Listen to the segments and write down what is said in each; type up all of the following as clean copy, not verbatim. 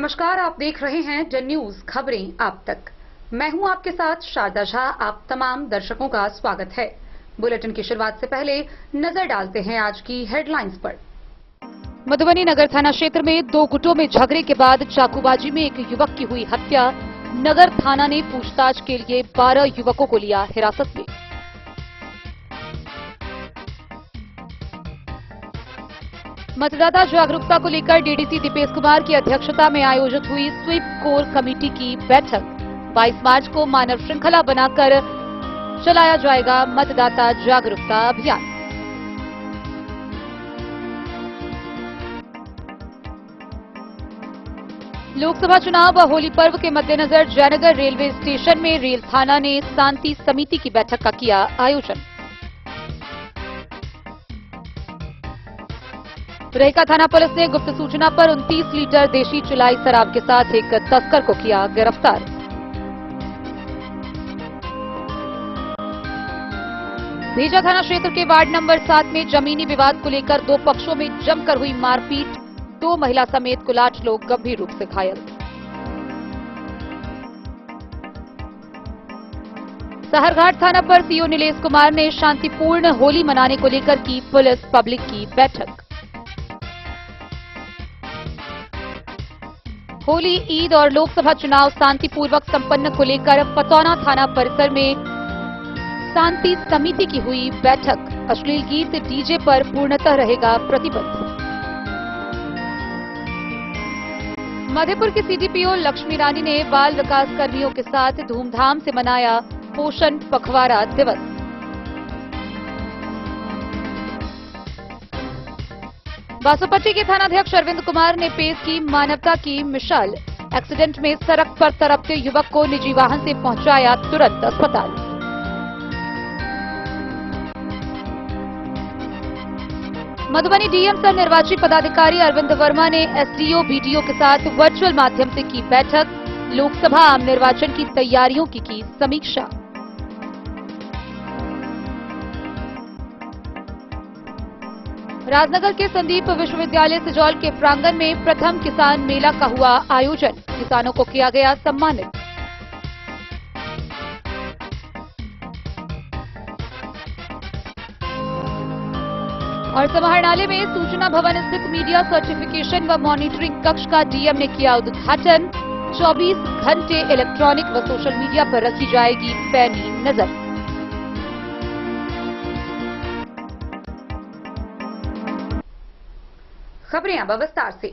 नमस्कार, आप देख रहे हैं जन न्यूज खबरें आप तक। मैं हूं आपके साथ शारदा झा। आप तमाम दर्शकों का स्वागत है। बुलेटिन की शुरुआत से पहले नजर डालते हैं आज की हेडलाइंस पर। मधुबनी नगर थाना क्षेत्र में दो गुटों में झगड़े के बाद चाकूबाजी में एक युवक की हुई हत्या। नगर थाना ने पूछताछ के लिए 12 युवकों को लिया हिरासत में। मतदाता जागरूकता को लेकर डीडीसी दीपेश कुमार की अध्यक्षता में आयोजित हुई स्वीप कोर कमेटी की बैठक। 22 मार्च को मानव श्रृंखला बनाकर चलाया जाएगा मतदाता जागरूकता अभियान। लोकसभा चुनाव व होली पर्व के मद्देनजर जयनगर रेलवे स्टेशन में रेल थाना ने शांति समिति की बैठक का किया आयोजन। रहिका थाना पुलिस ने गुप्त सूचना पर 29 लीटर देशी चुलाई शराब के साथ एक तस्कर को किया गिरफ्तार। भेजा थाना क्षेत्र के वार्ड नंबर 7 में जमीनी विवाद को लेकर दो पक्षों में जमकर हुई मारपीट। 2 महिला समेत कुल 8 लोग गंभीर रूप से घायल। सहरघाट थाना पर सीओ नीलेश कुमार ने शांतिपूर्ण होली मनाने को लेकर की पुलिस पब्लिक की बैठक। होली, ईद और लोकसभा चुनाव शांतिपूर्वक संपन्न को लेकर पतौना थाना परिसर में शांति समिति की हुई बैठक। अश्लील गीत, डीजे पर पूर्णतः रहेगा प्रतिबंध। मधेपुर की सीडीपीओ लक्ष्मी रानी ने बाल विकास कर्मियों के साथ धूमधाम से मनाया पोषण पखवाड़ा दिवस। बासोपट्टी के थानाध्यक्ष अरविंद कुमार ने पेश की मानवता की मिसाल। एक्सीडेंट में सड़क पर तड़पते युवक को निजी वाहन से पहुंचाया तुरंत अस्पताल। मधुबनी डीएम सह निर्वाची पदाधिकारी अरविंद वर्मा ने एसडीओ बीडीओ के साथ वर्चुअल माध्यम से की बैठक। लोकसभा आम निर्वाचन की तैयारियों की समीक्षा। राजनगर के संदीप विश्वविद्यालय सिजौल के प्रांगण में प्रथम किसान मेला का हुआ आयोजन। किसानों को किया गया सम्मानित। और समाहरणालय में सूचना भवन स्थित मीडिया सर्टिफिकेशन व मॉनिटरिंग कक्ष का डीएम ने किया उद्घाटन। 24 घंटे इलेक्ट्रॉनिक व सोशल मीडिया पर रखी जाएगी पैनी नजर। खबरें अब विस्तार से।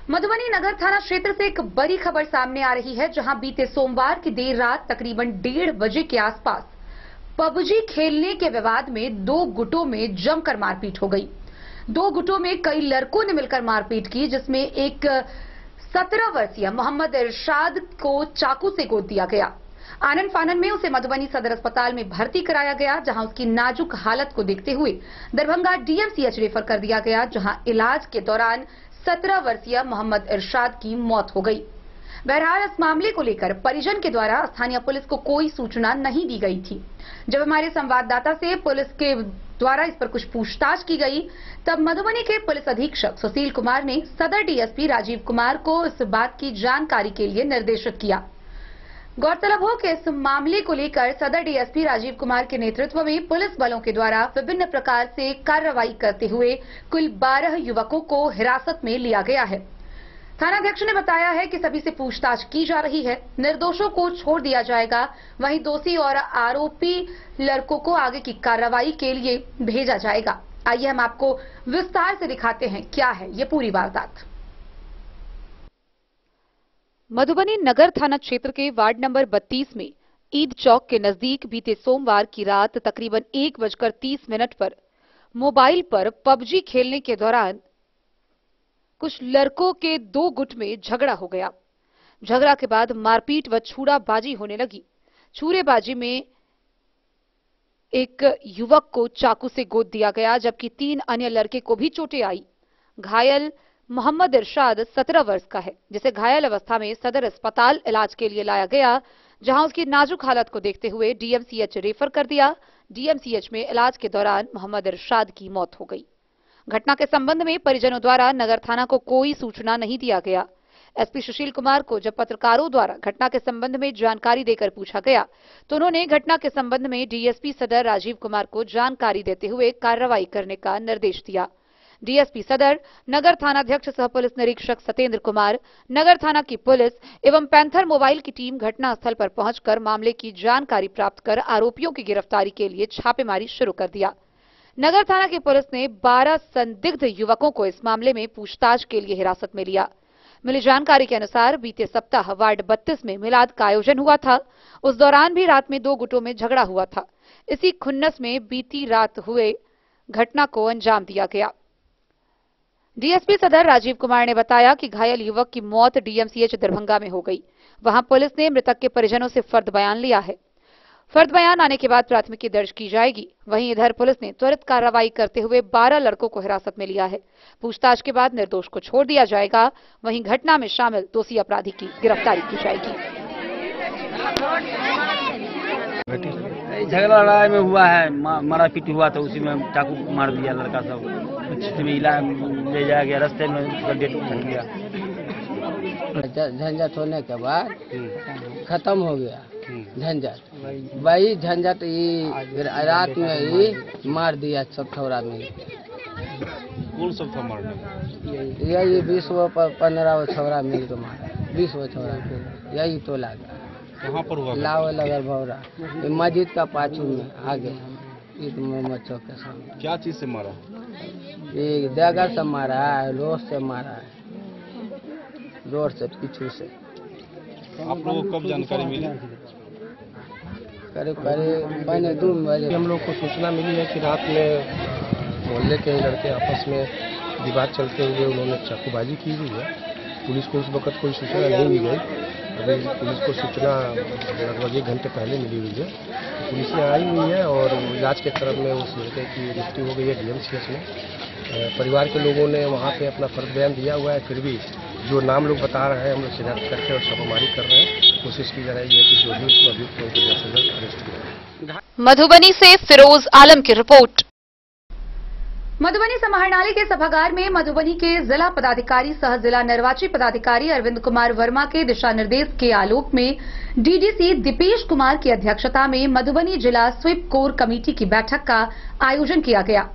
मधुबनी नगर थाना क्षेत्र से एक बड़ी खबर सामने आ रही है, जहां बीते सोमवार की देर रात तकरीबन 1:30 बजे के आसपास पबजी खेलने के विवाद में 2 गुटों में जमकर मारपीट हो गई। 2 गुटों में कई लड़कों ने मिलकर मारपीट की, जिसमें एक 17 वर्षीय मोहम्मद इरशाद को चाकू से गोद दिया गया। आनन फानन में उसे मधुबनी सदर अस्पताल में भर्ती कराया गया, जहां उसकी नाजुक हालत को देखते हुए दरभंगा डीएमसीएच रेफर कर दिया गया, जहां इलाज के दौरान 17 वर्षीय मोहम्मद इरशाद की मौत हो गई। बहरहाल इस मामले को लेकर परिजन के द्वारा स्थानीय पुलिस को कोई सूचना नहीं दी गई थी। जब हमारे संवाददाता से पुलिस के द्वारा इस पर कुछ पूछताछ की गई, तब मधुबनी के पुलिस अधीक्षक सुशील कुमार ने सदर डीएसपी राजीव कुमार को इस बात की जानकारी के लिए निर्देशित किया। गौरतलब हो कि इस मामले को लेकर सदर डीएसपी राजीव कुमार के नेतृत्व में पुलिस बलों के द्वारा विभिन्न प्रकार से कार्रवाई करते हुए कुल 12 युवकों को हिरासत में लिया गया है। थानाध्यक्ष ने बताया है कि सभी से पूछताछ की जा रही है। निर्दोषों को छोड़ दिया जाएगा, वहीं दोषी और आरोपी लड़कों को आगे की कार्रवाई के लिए भेजा जाएगा। आइए हम आपको विस्तार से दिखाते हैं क्या है ये पूरी वारदात। मधुबनी नगर थाना क्षेत्र के वार्ड नंबर 32 में ईद चौक के नजदीक बीते सोमवार की रात तकरीबन 1:30 पर मोबाइल पर पबजी खेलने के दौरान कुछ लड़कों के 2 गुट में झगड़ा हो गया। झगड़ा के बाद मारपीट व छुराबाजी होने लगी। छुरेबाजी में एक युवक को चाकू से गोद दिया गया, जबकि 3 अन्य लड़के को भी चोटें आई। घायल मोहम्मद इरशाद 17 वर्ष का है, जिसे घायल अवस्था में सदर अस्पताल इलाज के लिए लाया गया, जहां उसकी नाजुक हालत को देखते हुए डीएमसीएच रेफर कर दिया। डीएमसीएच में इलाज के दौरान मोहम्मद इरशाद की मौत हो गई। घटना के संबंध में परिजनों द्वारा नगर थाना को कोई सूचना नहीं दिया गया। एसपी सुशील कुमार को जब पत्रकारों द्वारा घटना के संबंध में जानकारी देकर पूछा गया तो उन्होंने घटना के संबंध में डीएसपी सदर राजीव कुमार को जानकारी देते हुए कार्रवाई करने का निर्देश दिया। डीएसपी सदर, नगर थानाध्यक्ष सह पुलिस निरीक्षक सतेंद्र कुमार, नगर थाना की पुलिस एवं पैंथर मोबाइल की टीम घटनास्थल पर पहुंचकर मामले की जानकारी प्राप्त कर आरोपियों की गिरफ्तारी के लिए छापेमारी शुरू कर दिया। नगर थाना की पुलिस ने 12 संदिग्ध युवकों को इस मामले में पूछताछ के लिए हिरासत में लिया। मिली जानकारी के अनुसार बीते सप्ताह वार्ड 32 में मिलाद का आयोजन हुआ था। उस दौरान भी रात में 2 गुटों में झगड़ा हुआ था। इसी खुन्नस में बीती रात हुए घटना को अंजाम दिया गया। डीएसपी सदर राजीव कुमार ने बताया कि घायल युवक की मौत डीएमसीएच दरभंगा में हो गई। वहां पुलिस ने मृतक के परिजनों से फर्द बयान लिया है। फर्द बयान आने के बाद प्राथमिकी दर्ज की जाएगी। वहीं इधर पुलिस ने त्वरित कार्रवाई करते हुए 12 लड़कों को हिरासत में लिया है। पूछताछ के बाद निर्दोष को छोड़ दिया जाएगा। वहीं घटना में शामिल दोषी अपराधी की गिरफ्तारी की जाएगी। झगड़ा लड़ाई में हुआ है, मारा पीटी हुआ था, उसी में चाकू मार दिया लड़का सब। में ले जाया गया, रास्ते में उसका डेट हो गया। झंझट होने के बाद खत्म हो गया झंझट। वही झंझट ये रात में ही मार दिया सब थोड़ा में। कौन सब था मारने? यही 20-15 छोरा मिल के मारा, 20 छोरा मिल, यही तो लगा। कहाँ पर हुआ? लाव लगर भौरा मस्जिद का पाछू में आगे ईद मोहम्मद चौक के सामने। क्या चीज से मारा? ये दगर से मारा है, रोड से मारा है, रोड से पीछू से। आप लोगों को कब जानकारी मिली? करीब पहले 2 बजे हम लोग को सूचना मिली है कि रात में मोहल्ले के लड़के आपस में विवाद चलते हुए उन्होंने चाकूबाजी की हुई है। पुलिस को उस वक्त कोई सूचना नहीं दी गई। अभी पुलिस को सूचना लगभग 1 घंटे पहले मिली हुई है। पुलिस ने आई हुई है और इलाज के क्रम में उस लड़के की मृत्यु हो गई है डीएमसीएच में। परिवार के लोगों ने वहाँ पे अपना फर्ज बयान दिया हुआ है। फिर भी जो नाम लोग बता रहे हैं हम लोग शिकायत करके और छापामारी कर रहे हैं। कोशिश की जा रही है कि जो भी उसको अभियुक्त हो जल्द से जल्द अरेस्ट किया। मधुबनी से फिरोज आलम की रिपोर्ट। मधुबनी समाहरणालय के सभागार में मधुबनी के जिला पदाधिकारी सह जिला निर्वाची पदाधिकारी अरविंद कुमार वर्मा के दिशा निर्देश के आलोक में डीडीसी दीपेश कुमार की अध्यक्षता में मधुबनी जिला स्वीप कोर कमेटी की बैठक का आयोजन किया गया।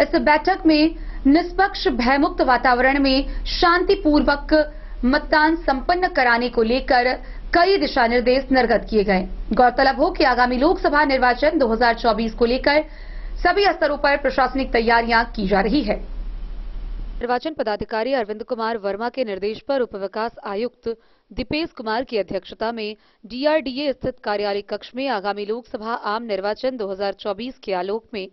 इस बैठक में निष्पक्ष भयमुक्त वातावरण में शांतिपूर्वक मतदान संपन्न कराने को लेकर कई दिशा निर्देश निर्गत किए गए। गौरतलब हो कि आगामी लोकसभा निर्वाचन 2024 को लेकर सभी स्तरों पर प्रशासनिक तैयारियां की जा रही है। निर्वाचन पदाधिकारी अरविंद कुमार वर्मा के निर्देश पर उप विकास आयुक्त दीपेश कुमार की अध्यक्षता में डीआरडीए स्थित कार्यालय कक्ष में आगामी लोकसभा आम निर्वाचन 2024 के आलोक में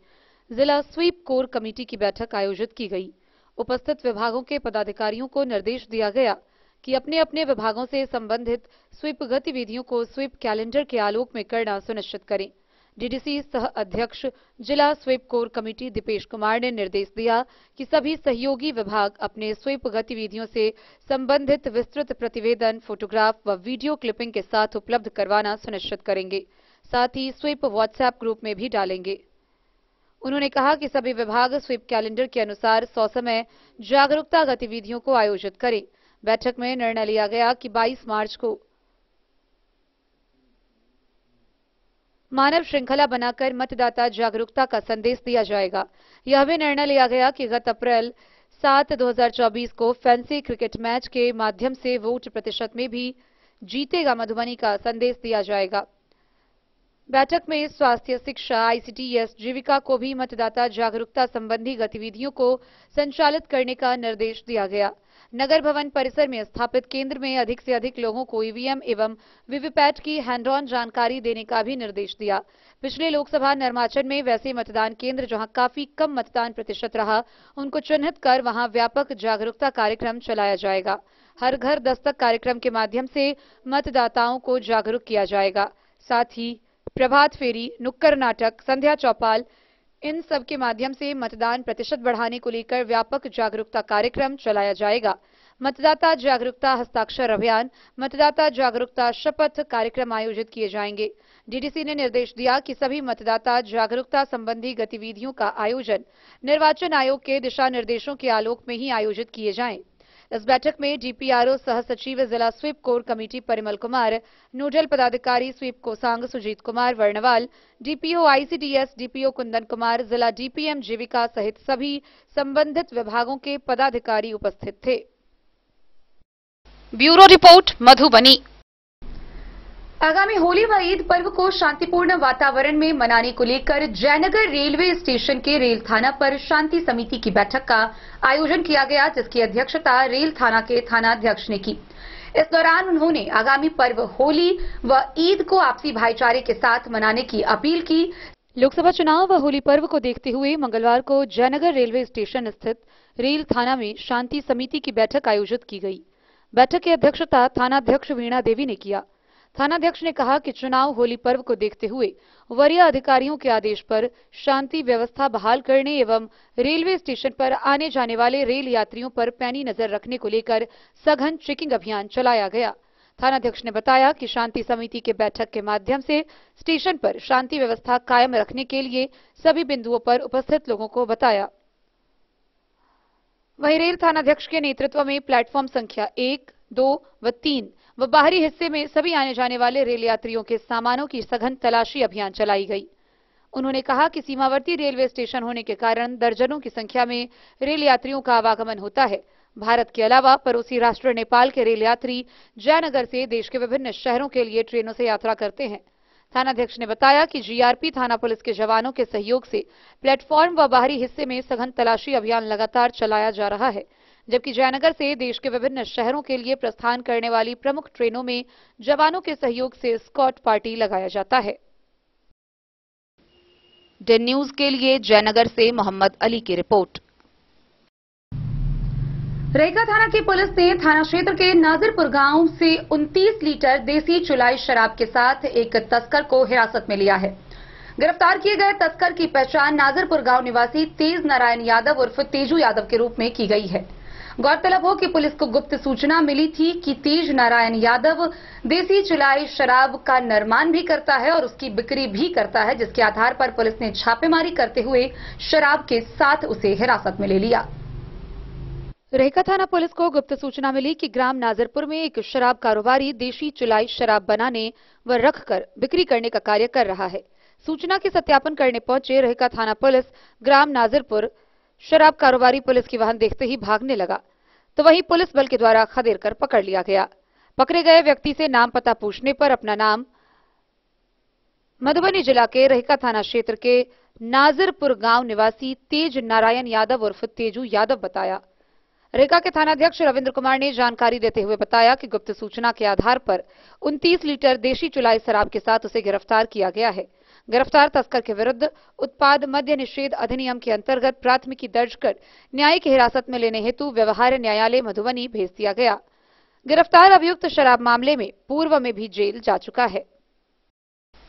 जिला स्वीप कोर कमेटी की बैठक आयोजित की गई। उपस्थित विभागों के पदाधिकारियों को निर्देश दिया गया कि अपने अपने विभागों से संबंधित स्वीप गतिविधियों को स्वीप कैलेंडर के आलोक में करना सुनिश्चित करें। डीडीसी सह अध्यक्ष जिला SVEEP core committee Dipesh Kumar ने निर्देश दिया कि सभी सहयोगी विभाग अपने स्वीप गतिविधियों से संबंधित विस्तृत प्रतिवेदन, फोटोग्राफ व वीडियो क्लिपिंग के साथ उपलब्ध करवाना सुनिश्चित करेंगे। साथ ही स्वीप व्हाट्सएप ग्रुप में भी डालेंगे। उन्होंने कहा कि सभी विभाग स्वीप कैलेंडर के अनुसार ससमय जागरूकता गतिविधियों को आयोजित करें। बैठक में निर्णय लिया गया कि 22 मार्च को मानव श्रृंखला बनाकर मतदाता जागरूकता का संदेश दिया जाएगा। यह भी निर्णय लिया गया कि गत अप्रैल 7, 2024 को फैंसी क्रिकेट मैच के माध्यम से वोट प्रतिशत में भी जीतेगा मधुबनी का संदेश दिया जाएगा। बैठक में स्वास्थ्य, शिक्षा, आईसीटीएस, जीविका को भी मतदाता जागरूकता संबंधी गतिविधियों को संचालित करने का निर्देश दिया गया। नगर भवन परिसर में स्थापित केंद्र में अधिक से अधिक लोगों को ईवीएम एवं वीवीपैट की हैंड ऑन जानकारी देने का भी निर्देश दिया। पिछले लोकसभा निर्वाचन में वैसे मतदान केंद्र जहां काफी कम मतदान प्रतिशत रहा, उनको चिन्हित कर वहां व्यापक जागरूकता कार्यक्रम चलाया जाएगा। हर घर दस्तक कार्यक्रम के माध्यम से मतदाताओं को जागरूक किया जाएगा। साथ ही प्रभात फेरी, नुक्कड़ नाटक, संध्या चौपाल, इन सब के माध्यम से मतदान प्रतिशत बढ़ाने को लेकर व्यापक जागरूकता कार्यक्रम चलाया जाएगा। मतदाता जागरूकता हस्ताक्षर अभियान, मतदाता जागरूकता शपथ कार्यक्रम आयोजित किए जाएंगे। डीडीसी ने निर्देश दिया कि सभी मतदाता जागरूकता संबंधी गतिविधियों का आयोजन निर्वाचन आयोग के दिशा निर्देशों के आलोक में ही आयोजित किए जाएं। इस बैठक में डीपीआरओ सह सचिव जिला SVEEP core committee Parimal Kumar, nodal पदाधिकारी स्वीप कोसांग Sujit Kumar Varnwal, DPO ICDS DPO Kundan Kumar, जिला डीपीएम जीविका सहित सभी संबंधित विभागों के पदाधिकारी उपस्थित थे। Bureau report, Madhubani. आगामी होली व ईद पर्व को शांतिपूर्ण वातावरण में मनाने को लेकर जयनगर रेलवे स्टेशन के रेल थाना पर शांति समिति की बैठक का आयोजन किया गया, जिसकी अध्यक्षता रेल थाना के थानाध्यक्ष ने की। इस दौरान उन्होंने आगामी पर्व होली व ईद को आपसी भाईचारे के साथ मनाने की अपील की। लोकसभा चुनाव व होली पर्व को देखते हुए मंगलवार को जयनगर रेलवे स्टेशन स्थित रेल थाना में शांति समिति की बैठक आयोजित की गई। बैठक की अध्यक्षता थानाध्यक्ष वीणा देवी ने किया। थानाध्यक्ष ने कहा कि चुनाव होली पर्व को देखते हुए वरीय अधिकारियों के आदेश पर शांति व्यवस्था बहाल करने एवं रेलवे स्टेशन पर आने जाने वाले रेल यात्रियों पर पैनी नजर रखने को लेकर सघन चेकिंग अभियान चलाया गया। थानाध्यक्ष ने बताया कि शांति समिति के बैठक के माध्यम से स्टेशन पर शांति व्यवस्था कायम रखने के लिए सभी बिंदुओं पर उपस्थित लोगों को बताया। वहीं रेल थानाध्यक्ष के नेतृत्व में प्लेटफॉर्म संख्या 1, 2 व 3 व बाहरी हिस्से में सभी आने जाने वाले रेल यात्रियों के सामानों की सघन तलाशी अभियान चलाई गई। उन्होंने कहा कि सीमावर्ती रेलवे स्टेशन होने के कारण दर्जनों की संख्या में रेल यात्रियों का आवागमन होता है। भारत के अलावा पड़ोसी राष्ट्र नेपाल के रेल यात्री जयनगर से देश के विभिन्न शहरों के लिए ट्रेनों से यात्रा करते हैं। थानाध्यक्ष ने बताया कि जीआरपी थाना पुलिस के जवानों के सहयोग से प्लेटफॉर्म व बाहरी हिस्से में सघन तलाशी अभियान लगातार चलाया जा रहा है, जबकि जयनगर से देश के विभिन्न शहरों के लिए प्रस्थान करने वाली प्रमुख ट्रेनों में जवानों के सहयोग से स्कॉट पार्टी लगाया जाता है। डेन न्यूज के लिए जयनगर से मोहम्मद अली की रिपोर्ट। रेखा थाना की पुलिस ने थाना क्षेत्र के नाजिरपुर गांव से 29 लीटर देसी चुलाई शराब के साथ एक तस्कर को हिरासत में लिया है। गिरफ्तार किए गए तस्कर की पहचान नाजिरपुर गांव निवासी तेज नारायण यादव उर्फ तेजू यादव के रूप में की गई है। गौरतलब हो कि पुलिस को गुप्त सूचना मिली थी कि तेज नारायण यादव देसी चुलाई शराब का निर्माण भी करता है और उसकी बिक्री भी करता है, जिसके आधार पर पुलिस ने छापेमारी करते हुए शराब के साथ उसे हिरासत में ले लिया। रेखा थाना पुलिस को गुप्त सूचना मिली कि ग्राम नाजिरपुर में एक शराब कारोबारी देशी चुलाई शराब बनाने व रखकर बिक्री करने का कार्य कर रहा है। सूचना के सत्यापन करने पहुंचे रेखा थाना पुलिस ग्राम नाजिरपुर शराब कारोबारी पुलिस की वाहन देखते ही भागने लगा, तो वहीं पुलिस बल के द्वारा खदेड़ कर पकड़ लिया गया। पकड़े गए व्यक्ति से नाम पता पूछने पर अपना नाम मधुबनी जिला के रेखा थाना क्षेत्र के नाजिरपुर गांव निवासी तेज नारायण यादव उर्फ तेजू यादव बताया। रेखा के थानाध्यक्ष रविंद्र कुमार ने जानकारी देते हुए बताया कि गुप्त सूचना के आधार पर 29 लीटर देशी चुलाई शराब के साथ उसे गिरफ्तार किया गया है। गिरफ्तार तस्कर के विरुद्ध उत्पाद मद्य निषेध अधिनियम के अंतर्गत प्राथमिकी दर्ज कर न्यायिक हिरासत में लेने हेतु व्यवहार न्यायालय मधुबनी भेज दिया गया। गिरफ्तार अभियुक्त शराब मामले में पूर्व में भी जेल जा चुका है।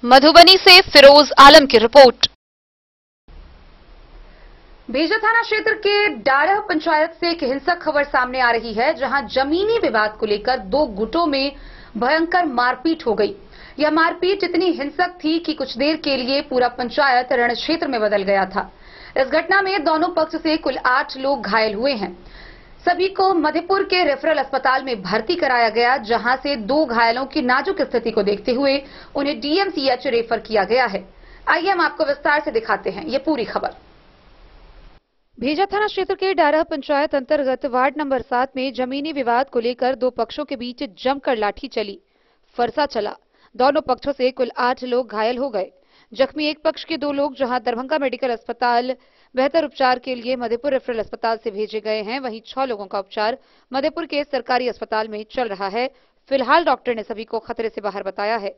मधुबनी से फिरोज आलम की रिपोर्ट। भेजा थाना क्षेत्र के डाढ़ा पंचायत से एक हिंसक खबर सामने आ रही है, जहां जमीनी विवाद को लेकर दो गुटों में भयंकर मारपीट हो गई। यह मारपीट इतनी हिंसक थी कि कुछ देर के लिए पूरा पंचायत रण क्षेत्र में बदल गया था। इस घटना में दोनों पक्ष से कुल 8 लोग घायल हुए हैं। सभी को मधेपुर के रेफरल अस्पताल में भर्ती कराया गया, जहां से 2 घायलों की नाजुक स्थिति को देखते हुए उन्हें डीएमसीएच रेफर किया गया है। आइए हम आपको विस्तार से दिखाते हैं ये पूरी खबर। भेजा थाना क्षेत्र के डारा पंचायत अंतर्गत वार्ड नंबर 7 में जमीनी विवाद को लेकर 2 पक्षों के बीच जमकर लाठी चली, फरसा चला। दोनों पक्षों से कुल 8 लोग घायल हो गए। जख्मी एक पक्ष के 2 लोग जहां दरभंगा मेडिकल अस्पताल बेहतर उपचार के लिए मधेपुर रेफरल अस्पताल से भेजे गए हैं, वहीं 6 लोगों का उपचार मधेपुर के सरकारी अस्पताल में चल रहा है। फिलहाल डॉक्टर ने सभी को खतरे से बाहर बताया है।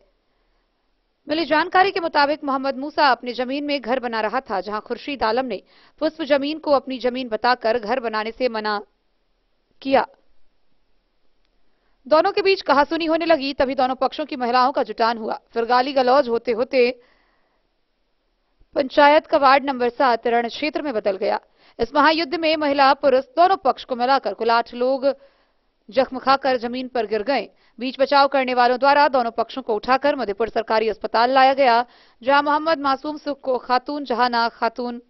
मिली जानकारी के मुताबिक मोहम्मद मूसा अपनी जमीन में घर बना रहा था, जहां खुर्शीद आलम ने पुष्प जमीन को अपनी जमीन बताकर घर बनाने से मना किया। दोनों के बीच कहासुनी होने लगी, तभी दोनों पक्षों की महिलाओं का जुटान हुआ। फिर गाली गलौज होते होते पंचायत का वार्ड नंबर 7 रण क्षेत्र में बदल गया। इस महायुद्ध में महिला पुरुष दोनों पक्ष को मिलाकर कुल 8 लोग जख्म खाकर जमीन पर गिर गए। बीच बचाव करने वालों द्वारा दोनों पक्षों को उठाकर मधेपुर सरकारी अस्पताल लाया गया, जहां मोहम्मद मासूम सुख को खातून, जहाना खातून,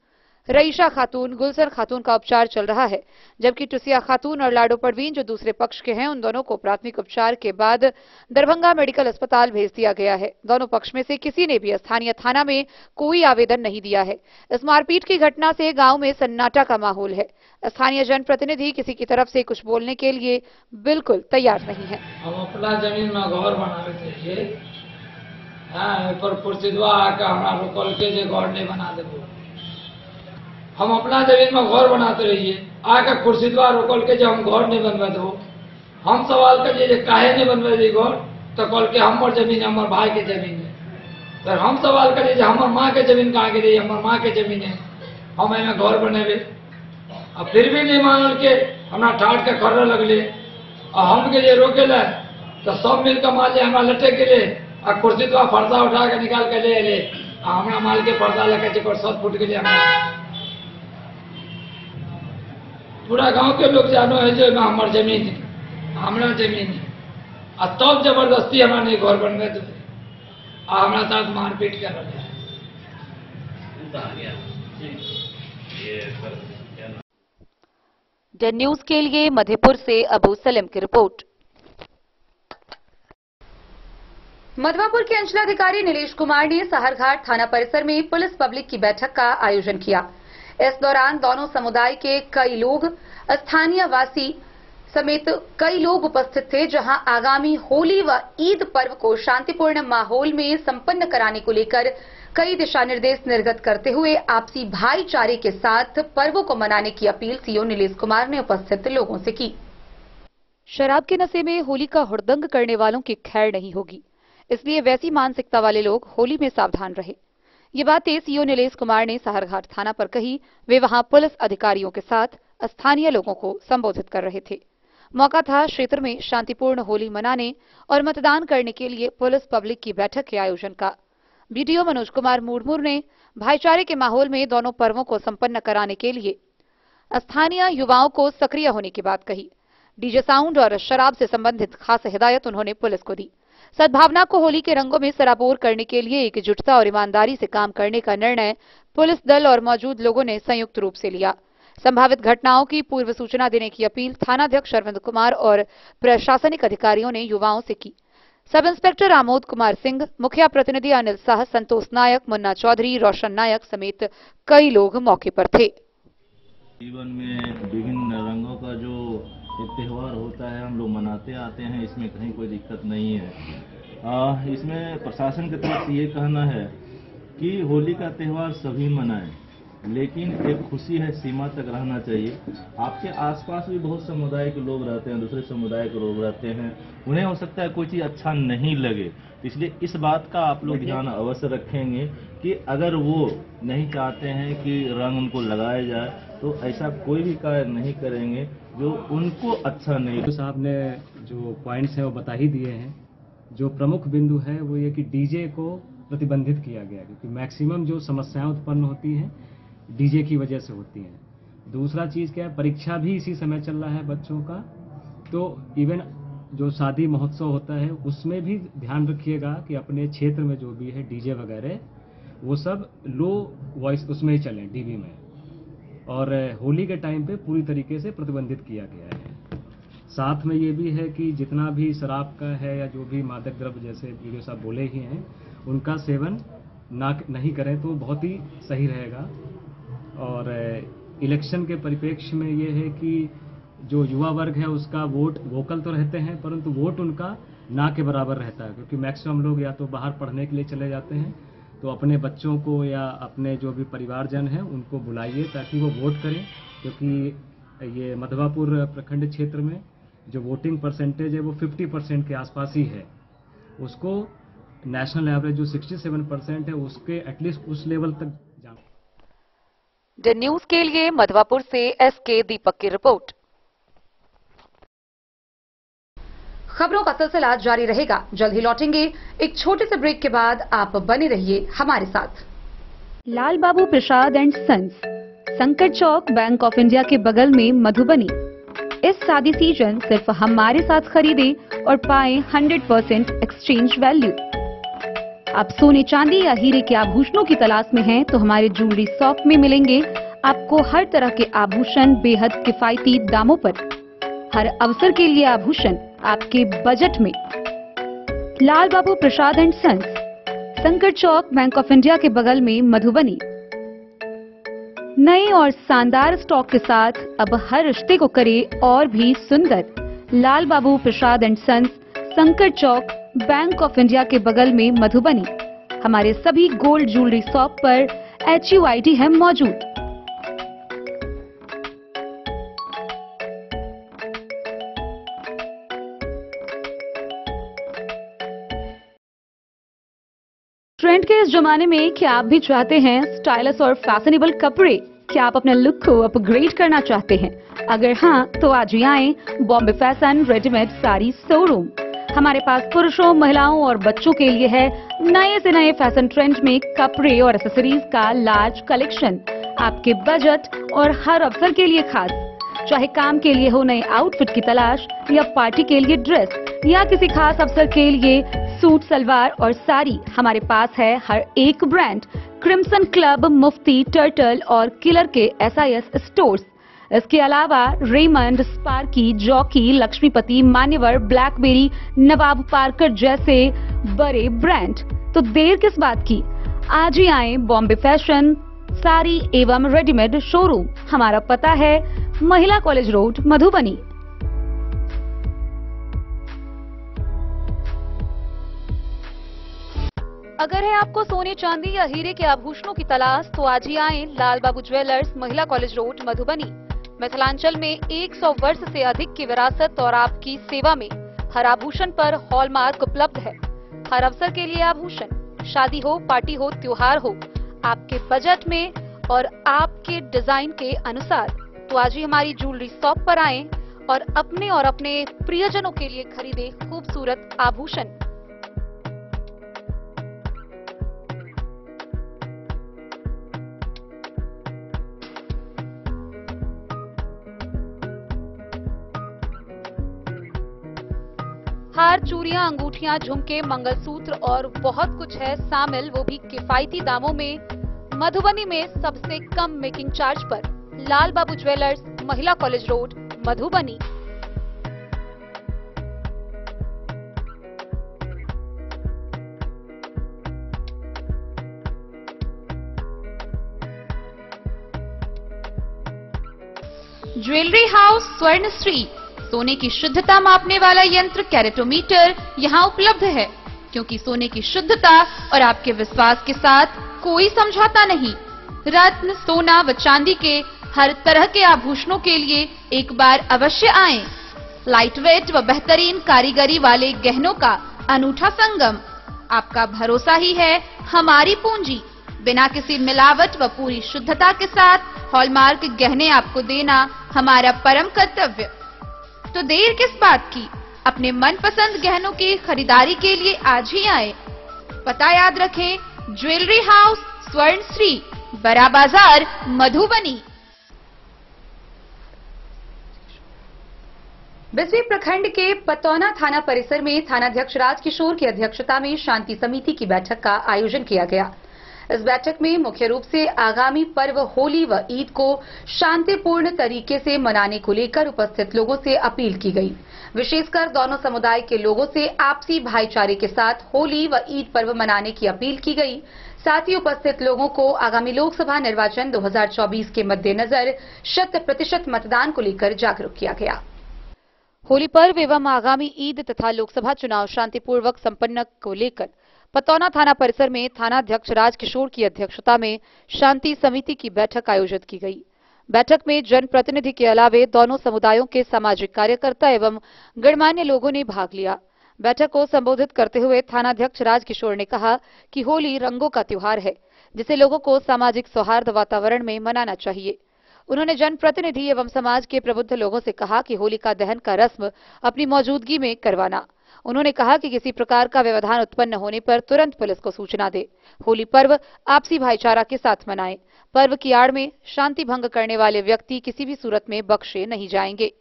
रईशा खातून, गुलशन खातून का उपचार चल रहा है, जबकि टुसिया खातून और लाडो परवीन जो दूसरे पक्ष के हैं, उन दोनों को प्राथमिक उपचार के बाद दरभंगा मेडिकल अस्पताल भेज दिया गया है। दोनों पक्ष में से किसी ने भी स्थानीय थाना में कोई आवेदन नहीं दिया है। इस मारपीट की घटना से गांव में सन्नाटा का माहौल है। स्थानीय जनप्रतिनिधि किसी की तरफ से कुछ बोलने के लिए बिल्कुल तैयार नहीं है। हम अपना जमीन में घर बनावे चाहिए, पर पुरसिदवा आके हमरा रोकल के जे घर नहीं बना देबो। हम अपना जमीन में घर बनाते रहिए, आके पुरसिदवा रोकल के जे हम घर नहीं बनवा देबो। हम सवाल करिए जे काहे नहीं बनवा दे घर, तो कल के हमर जमीन हमर भाई के जमीन है। तो हम सवाल करिए जे हमर माँ के जमीन कहाँ के, हमर माँ के जमीन है, हम एमे घर बनेबे। अब फिर भी नहीं मानल के हमरा ठाट के खर्र लगले, और हम के लिए रोके ला तो सब मिलकर मान ले हमरा लटक गए, और कुर्सी तो फर्दा उठा के निकाल के ले ले, हमरा माल के पर्दा लगे सब फूट गए। पूरा गांव के लोग जानो है जो हमार जमीन है, हमरा जमीन है, और तब जबरदस्ती हमरा नहीं घर बनवे दे, हमरा साथ मारपीट कर रहे। द न्यूज के लिए मधेपुर से अबू सलीम की रिपोर्ट। मधवापुर के अंचलाधिकारी नीलेश कुमार ने सहरघाट थाना परिसर में पुलिस पब्लिक की बैठक का आयोजन किया। इस दौरान दोनों समुदाय के कई लोग, स्थानीय वासी समेत कई लोग उपस्थित थे, जहां आगामी होली व ईद पर्व को शांतिपूर्ण माहौल में संपन्न कराने को लेकर कई दिशा निर्देश निर्गत करते हुए आपसी भाईचारे के साथ पर्वों को मनाने की अपील सीओ नीलेश कुमार ने उपस्थित लोगों से की। शराब के नशे में होली का हुड़दंग करने वालों की खैर नहीं होगी, इसलिए वैसी मानसिकता वाले लोग होली में सावधान रहे। ये बातें सीओ नीलेश कुमार ने सहरघाट थाना पर कही। वे वहां पुलिस अधिकारियों के साथ स्थानीय लोगों को संबोधित कर रहे थे। मौका था क्षेत्र में शांतिपूर्ण होली मनाने और मतदान करने के लिए पुलिस पब्लिक की बैठक के आयोजन का। बीडीओ मनोज कुमार मुर्मू ने भाईचारे के माहौल में दोनों पर्वों को संपन्न कराने के लिए स्थानीय युवाओं को सक्रिय होने की बात कही। डीजे साउंड और शराब से संबंधित खास हिदायत उन्होंने पुलिस को दी। सद्भावना को होली के रंगों में सराबोर करने के लिए एकजुटता और ईमानदारी से काम करने का निर्णय पुलिस दल और मौजूद लोगों ने संयुक्त रूप से लिया। संभावित घटनाओं की पूर्व सूचना देने की अपील थानाध्यक्ष अरविंद कुमार और प्रशासनिक अधिकारियों ने युवाओं से की। सब इंस्पेक्टर आमोद कुमार सिंह, मुखिया प्रतिनिधि अनिल शाह, संतोष नायक, मुन्ना चौधरी, रोशन नायक समेत कई लोग मौके पर थे। जीवन में विभिन्न रंगों का जो त्योहार होता है हम लोग मनाते आते हैं, इसमें कहीं कोई दिक्कत नहीं है। इसमें प्रशासन की तरफ से ये कहना है कि होली का त्यौहार सभी मनाएं, लेकिन एक खुशी है सीमा तक रहना चाहिए। आपके आसपास भी बहुत समुदाय के लोग रहते हैं, दूसरे समुदाय के लोग रहते हैं, उन्हें हो सकता है कोई चीज़ अच्छा नहीं लगे, इसलिए इस बात का आप लोग ध्यान अवश्य रखेंगे कि अगर वो नहीं चाहते हैं कि रंग उनको लगाया जाए तो ऐसा कोई भी कार्य नहीं करेंगे जो उनको अच्छा नहीं। तो साहब ने जो पॉइंट्स हैं वो बता ही दिए हैं। जो प्रमुख बिंदु है वो ये कि डीजे को प्रतिबंधित किया गया, क्योंकि मैक्सिमम जो समस्याएं उत्पन्न होती हैं डीजे की वजह से होती हैं। दूसरा चीज़ क्या है, परीक्षा भी इसी समय चल रहा है बच्चों का, तो इवन जो शादी महोत्सव होता है उसमें भी ध्यान रखिएगा कि अपने क्षेत्र में जो भी है डीजे वगैरह वो सब लो वॉइस उसमें ही चलें, डीबी में। और होली के टाइम पे पूरी तरीके से प्रतिबंधित किया गया है। साथ में ये भी है कि जितना भी शराब का है या जो भी मादक द्रव्य जैसे वीडियो साहब बोले ही हैं, उनका सेवन नहीं करें तो बहुत ही सही रहेगा। और इलेक्शन के परिप्रेक्ष्य में ये है कि जो युवा वर्ग है उसका वोट वोकल तो रहते हैं, परंतु वोट उनका ना के बराबर रहता है, क्योंकि मैक्सिमम लोग या तो बाहर पढ़ने के लिए चले जाते हैं, तो अपने बच्चों को या अपने जो भी परिवारजन हैं उनको बुलाइए ताकि वो वोट करें, क्योंकि ये मधवापुर प्रखंड क्षेत्र में जो वोटिंग परसेंटेज है वो 50% के आसपास ही है। उसको नेशनल एवरेज जो 67% है उसके एटलीस्ट उस लेवल तक जाना। द न्यूज के लिए मधवापुर से एसके दीपक की रिपोर्ट। खबरों का सिलसिला जारी रहेगा, जल्द ही लौटेंगे एक छोटे से ब्रेक के बाद। आप बने रहिए हमारे साथ। लाल बाबू प्रसाद एंड सन्स, संकट चौक, बैंक ऑफ इंडिया के बगल में, मधुबनी। इस शादी सीजन सिर्फ हमारे साथ खरीदे और पाएं 100% एक्सचेंज वैल्यू। आप सोने चांदी या हीरे के आभूषणों की तलाश में हैं तो हमारे ज्वेलरी शॉप में मिलेंगे आपको हर तरह के आभूषण बेहद किफायती दामों पर, हर अवसर के लिए आभूषण आपके बजट में। लाल बाबू प्रसाद एंड सन्स, संकट चौक, बैंक ऑफ इंडिया के बगल में, मधुबनी। नए और शानदार स्टॉक के साथ अब हर रिश्ते को करे और भी सुंदर। लाल बाबू प्रसाद एंड सन्स, संकट चौक, बैंक ऑफ इंडिया के बगल में, मधुबनी। हमारे सभी गोल्ड ज्वेलरी शॉप पर HUID है मौजूद। ट्रेंड के इस जमाने में क्या आप भी चाहते हैं स्टाइलिश और फैशनेबल कपड़े? क्या आप अपने लुक को अपग्रेड करना चाहते हैं? अगर हाँ, तो आज ही आएं Bombay fashion readymade sari showroom. हमारे पास पुरुषों, महिलाओं और बच्चों के लिए है नए से नए फैशन ट्रेंड में कपड़े और एक्सेसरीज का लार्ज कलेक्शन, आपके बजट और हर अवसर के लिए खास। चाहे काम के लिए हो नए आउटफिट की तलाश, या पार्टी के लिए ड्रेस, या किसी खास अवसर के लिए सूट, सलवार और साड़ी, हमारे पास है हर एक ब्रांड। क्रिम्सन क्लब, मुफ्ती, टर्टल और किलर के SIS स्टोर्स। इसके अलावा रेमंड, स्पार्की, जॉकी, लक्ष्मीपति, मान्यवर, ब्लैकबेरी, नवाब पार्कर जैसे बड़े ब्रांड। तो देर किस बात की, आज ही आए बॉम्बे फैशन साड़ी एवं रेडीमेड शोरूम। हमारा पता है महिला कॉलेज रोड, मधुबनी। अगर है आपको सोने, चांदी या हीरे के आभूषणों की तलाश, तो आज ही आए लाल बाबू ज्वेलर्स, महिला कॉलेज रोड, मधुबनी। मिथिलांचल में 100 वर्ष से अधिक की विरासत और आपकी सेवा में हर आभूषण पर हॉलमार्क उपलब्ध है। हर अवसर के लिए आभूषण, शादी हो, पार्टी हो, त्योहार हो, आपके बजट में और आपके डिजाइन के अनुसार। तो आज ही हमारी ज्वेलरी शॉप पर आएं और अपने प्रियजनों के लिए खरीदे खूबसूरत आभूषण। हार, चूड़ियां, अंगूठियां, झुमके, मंगलसूत्र और बहुत कुछ है शामिल, वो भी किफायती दामों में। मधुबनी में सबसे कम मेकिंग चार्ज पर। लाल बाबू ज्वेलर्स, महिला college road, Madhubani. Jewellery house Swarnshree, सोने की शुद्धता मापने वाला यंत्र कैरेटोमीटर यहाँ उपलब्ध है, क्योंकि सोने की शुद्धता और आपके विश्वास के साथ कोई समझौता नहीं। रत्न, सोना व चांदी के हर तरह के आभूषणों के लिए एक बार अवश्य आएं। लाइट वेट व बेहतरीन कारीगरी वाले गहनों का अनूठा संगम। आपका भरोसा ही है हमारी पूंजी। बिना किसी मिलावट व पूरी शुद्धता के साथ हॉलमार्क गहने आपको देना हमारा परम कर्तव्य। तो देर किस बात की, अपने मनपसंद गहनों की खरीदारी के लिए आज ही आए। पता याद रखें, ज्वेलरी हाउस स्वर्णश्री, बड़ा बाजार, मधुबनी। बिजली प्रखंड के पतौना थाना परिसर में थानाध्यक्ष राजकिशोर की अध्यक्षता में शांति समिति की बैठक का आयोजन किया गया। इस बैठक में मुख्य रूप से आगामी पर्व होली व ईद को शांतिपूर्ण तरीके से मनाने को लेकर उपस्थित लोगों से अपील की गई। विशेषकर दोनों समुदाय के लोगों से आपसी भाईचारे के साथ होली व ईद पर्व मनाने की अपील की गई। साथ ही उपस्थित लोगों को आगामी लोकसभा निर्वाचन 2024 के मद्देनजर 100% मतदान को लेकर जागरूक किया गया। होली पर्व एवं आगामी ईद तथा लोकसभा चुनाव शांतिपूर्वक संपन्न को लेकर पतौना थाना परिसर में थानाध्यक्ष राजकिशोर की अध्यक्षता में शांति समिति की बैठक आयोजित की गई। बैठक में जनप्रतिनिधि के अलावे दोनों समुदायों के सामाजिक कार्यकर्ता एवं गणमान्य लोगों ने भाग लिया। बैठक को संबोधित करते हुए थानाध्यक्ष राजकिशोर ने कहा कि होली रंगों का त्योहार है, जिसे लोगों को सामाजिक सौहार्द वातावरण में मनाना चाहिए। उन्होंने जनप्रतिनिधि एवं समाज के प्रबुद्ध लोगों से कहा कि होलिका दहन का रस्म अपनी मौजूदगी में करवाना। उन्होंने कहा कि किसी प्रकार का व्यवधान उत्पन्न होने पर तुरंत पुलिस को सूचना दे। होली पर्व आपसी भाईचारा के साथ मनाएं। पर्व की आड़ में शांति भंग करने वाले व्यक्ति किसी भी सूरत में बख्शे नहीं जाएंगे।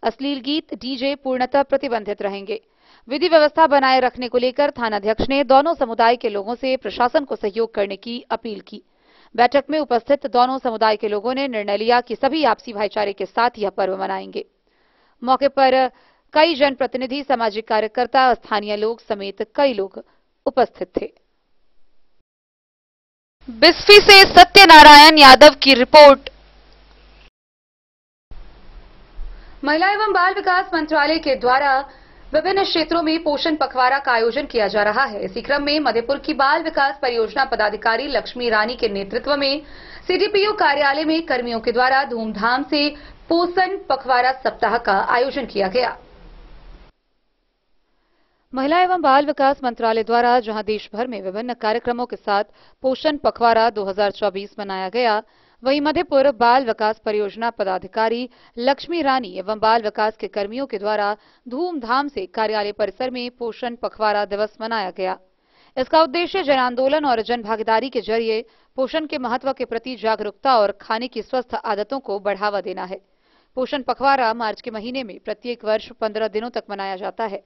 अश्लील गीत, डीजे पूर्णतः प्रतिबंधित रहेंगे। विधि व्यवस्था बनाए रखने को लेकर थानाध्यक्ष ने दोनों समुदाय के लोगों से प्रशासन को सहयोग करने की अपील की। बैठक में उपस्थित दोनों समुदाय के लोगों ने निर्णय लिया कि सभी आपसी भाईचारे के साथ यह पर्व मनाएंगे। मौके पर कई जनप्रतिनिधि, सामाजिक कार्यकर्ता, स्थानीय लोग समेत कई लोग उपस्थित थे। बिस्फी से सत्यनारायण यादव की रिपोर्ट। महिला एवं बाल विकास मंत्रालय के द्वारा विभिन्न क्षेत्रों में पोषण पखवाड़ा का आयोजन किया जा रहा है। इसी क्रम में मधेपुर की बाल विकास परियोजना पदाधिकारी लक्ष्मी रानी के नेतृत्व में सीडीपीओ कार्यालय में कर्मियों के द्वारा धूमधाम से पोषण पखवाड़ा सप्ताह का आयोजन किया गया। महिला एवं बाल विकास मंत्रालय द्वारा जहां देश भर में विभिन्न कार्यक्रमों के साथ पोषण पखवाड़ा 2024 मनाया गया, वहीं मधेपुर बाल विकास परियोजना पदाधिकारी लक्ष्मी रानी एवं बाल विकास के कर्मियों के द्वारा धूमधाम से कार्यालय परिसर में पोषण पखवाड़ा दिवस मनाया गया। इसका उद्देश्य जन आंदोलन और जन भागीदारी के जरिए पोषण के महत्व के प्रति जागरूकता और खाने की स्वस्थ आदतों को बढ़ावा देना है। पोषण पखवाड़ा मार्च के महीने में प्रत्येक वर्ष 15 दिनों तक मनाया जाता है।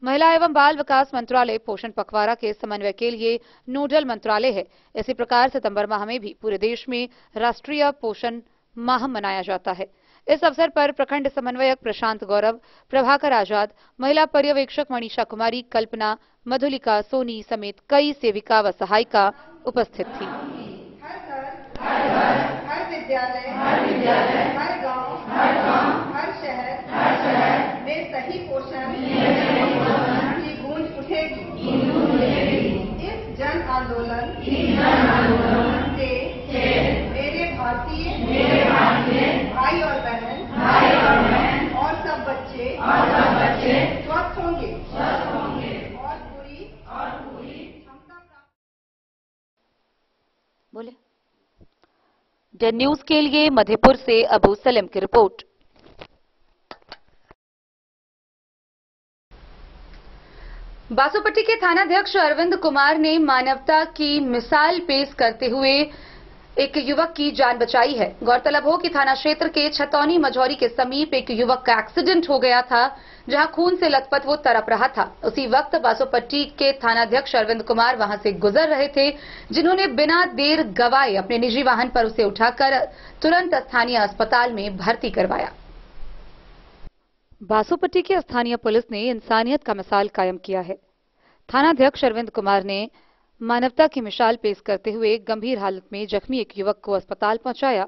महिला एवं बाल विकास मंत्रालय पोषण पखवाड़ा के समन्वय के लिए नोडल मंत्रालय है। इसी प्रकार सितंबर माह में भी पूरे देश में राष्ट्रीय पोषण माह मनाया जाता है। इस अवसर पर प्रखंड समन्वयक प्रशांत गौरव, प्रभाकर आजाद, महिला पर्यवेक्षक मनीषा कुमारी, कल्पना, मधुलिका सोनी समेत कई सेविका व सहायिका उपस्थित थी। हर विद्यालय, हर गांव, हर शहर में सही पोषण की गूंज उठेगी। इस जन आंदोलन से मेरे भारतीय भाई और बहन और सब बच्चे स्वस्थ होंगे और पूरी क्षमता प्राप्त। बोले डेन न्यूज के लिए मधेपुर से अबू सलेम की रिपोर्ट। बासोपट्टी के थानाध्यक्ष अरविंद कुमार ने मानवता की मिसाल पेश करते हुए एक युवक की जान बचाई है। गौरतलब हो कि थाना क्षेत्र के छतौनी मझौरी के समीप एक युवक का एक्सीडेंट हो गया था, जहां खून से लथपथ वो तड़प रहा था। उसी वक्त बासोपट्टी के थानाध्यक्ष अरविंद कुमार वहां से गुजर रहे थे, जिन्होंने बिना देर गवाए अपने निजी वाहन पर उसे उठाकर तुरंत स्थानीय अस्पताल में भर्ती करवाया। बासोपट्टी की स्थानीय पुलिस ने इंसानियत का मिसाल कायम किया है। थानाध्यक्ष अरविंद कुमार ने मानवता की मिसाल पेश करते हुए गंभीर हालत में जख्मी एक युवक को अस्पताल पहुंचाया।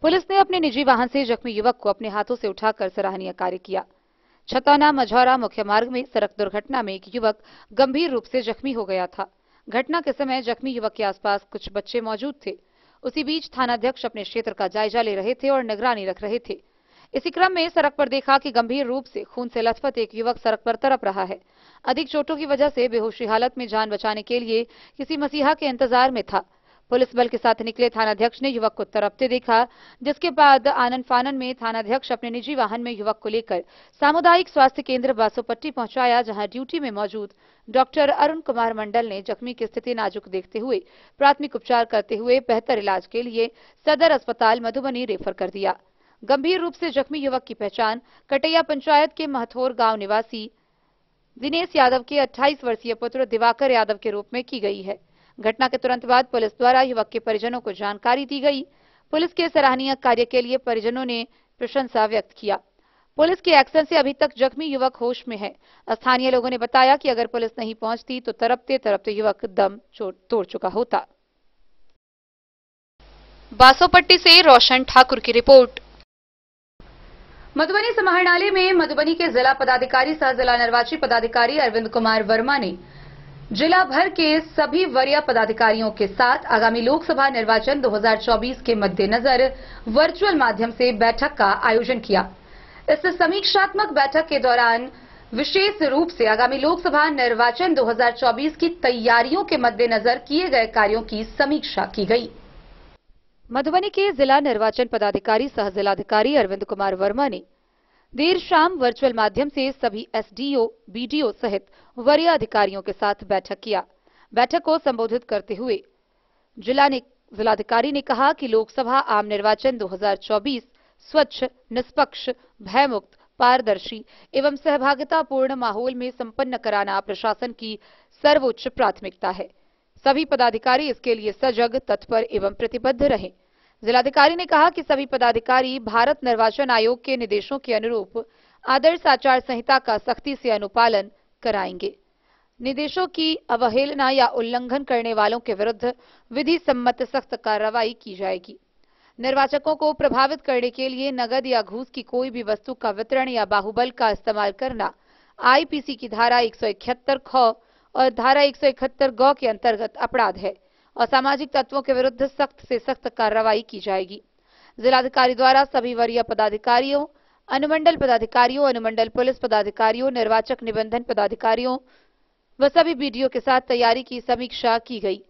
पुलिस ने अपने निजी वाहन से जख्मी युवक को अपने हाथों से उठाकर सराहनीय कार्य किया। छतौना मझौरा मुख्य मार्ग में सड़क दुर्घटना में एक युवक गंभीर रूप से जख्मी हो गया था। घटना के समय जख्मी युवक के आसपास कुछ बच्चे मौजूद थे। उसी बीच थानाध्यक्ष अपने क्षेत्र का जायजा ले रहे थे और निगरानी रख रहे थे। इसी क्रम में सड़क पर देखा कि गंभीर रूप से खून से लथपथ एक युवक सड़क पर तड़प रहा है। अधिक चोटों की वजह से बेहोशी हालत में जान बचाने के लिए किसी मसीहा के इंतजार में था। पुलिस बल के साथ निकले थानाध्यक्ष ने युवक को तड़पते देखा, जिसके बाद आनन फानन में थानाध्यक्ष अपने निजी वाहन में युवक को लेकर सामुदायिक स्वास्थ्य केंद्र बासोपट्टी पहुंचाया, जहां ड्यूटी में मौजूद डॉक्टर अरुण कुमार मंडल ने जख्मी की स्थिति नाजुक देखते हुए प्राथमिक उपचार करते हुए बेहतर इलाज के लिए सदर अस्पताल मधुबनी रेफर कर दिया। गंभीर रूप से जख्मी युवक की पहचान कटैया पंचायत के महथौर गांव निवासी दिनेश यादव के 28 वर्षीय पुत्र दिवाकर यादव के रूप में की गई है। घटना के तुरंत बाद पुलिस द्वारा युवक के परिजनों को जानकारी दी गई। पुलिस के सराहनीय कार्य के लिए परिजनों ने प्रशंसा व्यक्त किया। पुलिस के एक्शन से अभी तक जख्मी युवक होश में है। स्थानीय लोगों ने बताया कि अगर पुलिस नहीं पहुंचती तो तड़पते तड़पते युवक दम तोड़ चुका होता। बासोपट्टी से रोशन ठाकुर की रिपोर्ट। मधुबनी समाहरणालय में मधुबनी के जिला पदाधिकारी सह जिला निर्वाची पदाधिकारी अरविंद कुमार वर्मा ने जिला भर के सभी वरीय पदाधिकारियों के साथ आगामी लोकसभा निर्वाचन 2024 के मद्देनजर वर्चुअल माध्यम से बैठक का आयोजन किया। इस समीक्षात्मक बैठक के दौरान विशेष रूप से आगामी लोकसभा निर्वाचन 2024 की तैयारियों के मद्देनजर किए गए कार्यों की समीक्षा की गई। मधुबनी के जिला निर्वाचन पदाधिकारी सह जिलाधिकारी अरविंद कुमार वर्मा ने देर शाम वर्चुअल माध्यम से सभी एसडीओ, बीडीओ सहित वरीय अधिकारियों के साथ बैठक किया। बैठक को संबोधित करते हुए जिलाधिकारी ने कहा कि लोकसभा आम निर्वाचन 2024 स्वच्छ, निष्पक्ष, भयमुक्त, पारदर्शी एवं सहभागितापूर्ण माहौल में संपन्न कराना प्रशासन की सर्वोच्च प्राथमिकता है। सभी पदाधिकारी इसके लिए सजग, तत्पर एवं प्रतिबद्ध रहें। जिलाधिकारी ने कहा कि सभी पदाधिकारी भारत निर्वाचन आयोग के निर्देशों के अनुरूप आदर्श आचार संहिता का सख्ती से अनुपालन कराएंगे। निर्देशों की अवहेलना या उल्लंघन करने वालों के विरुद्ध विधि सम्मत सख्त कार्रवाई की जाएगी। निर्वाचकों को प्रभावित करने के लिए नगद या घूस की कोई भी वस्तु का वितरण या बाहुबल का इस्तेमाल करना आईपीसी की धारा 171 ख और धारा 171 ग के अंतर्गत अपराध है और सामाजिक तत्वों के विरुद्ध सख्त से सख्त कार्रवाई की जाएगी। जिलाधिकारी द्वारा सभी वरीय पदाधिकारियों, अनुमंडल पदाधिकारियों, अनुमंडल पुलिस पदाधिकारियों, निर्वाचक निबंधन पदाधिकारियों व सभी बीडीओ के साथ तैयारी की समीक्षा की गई।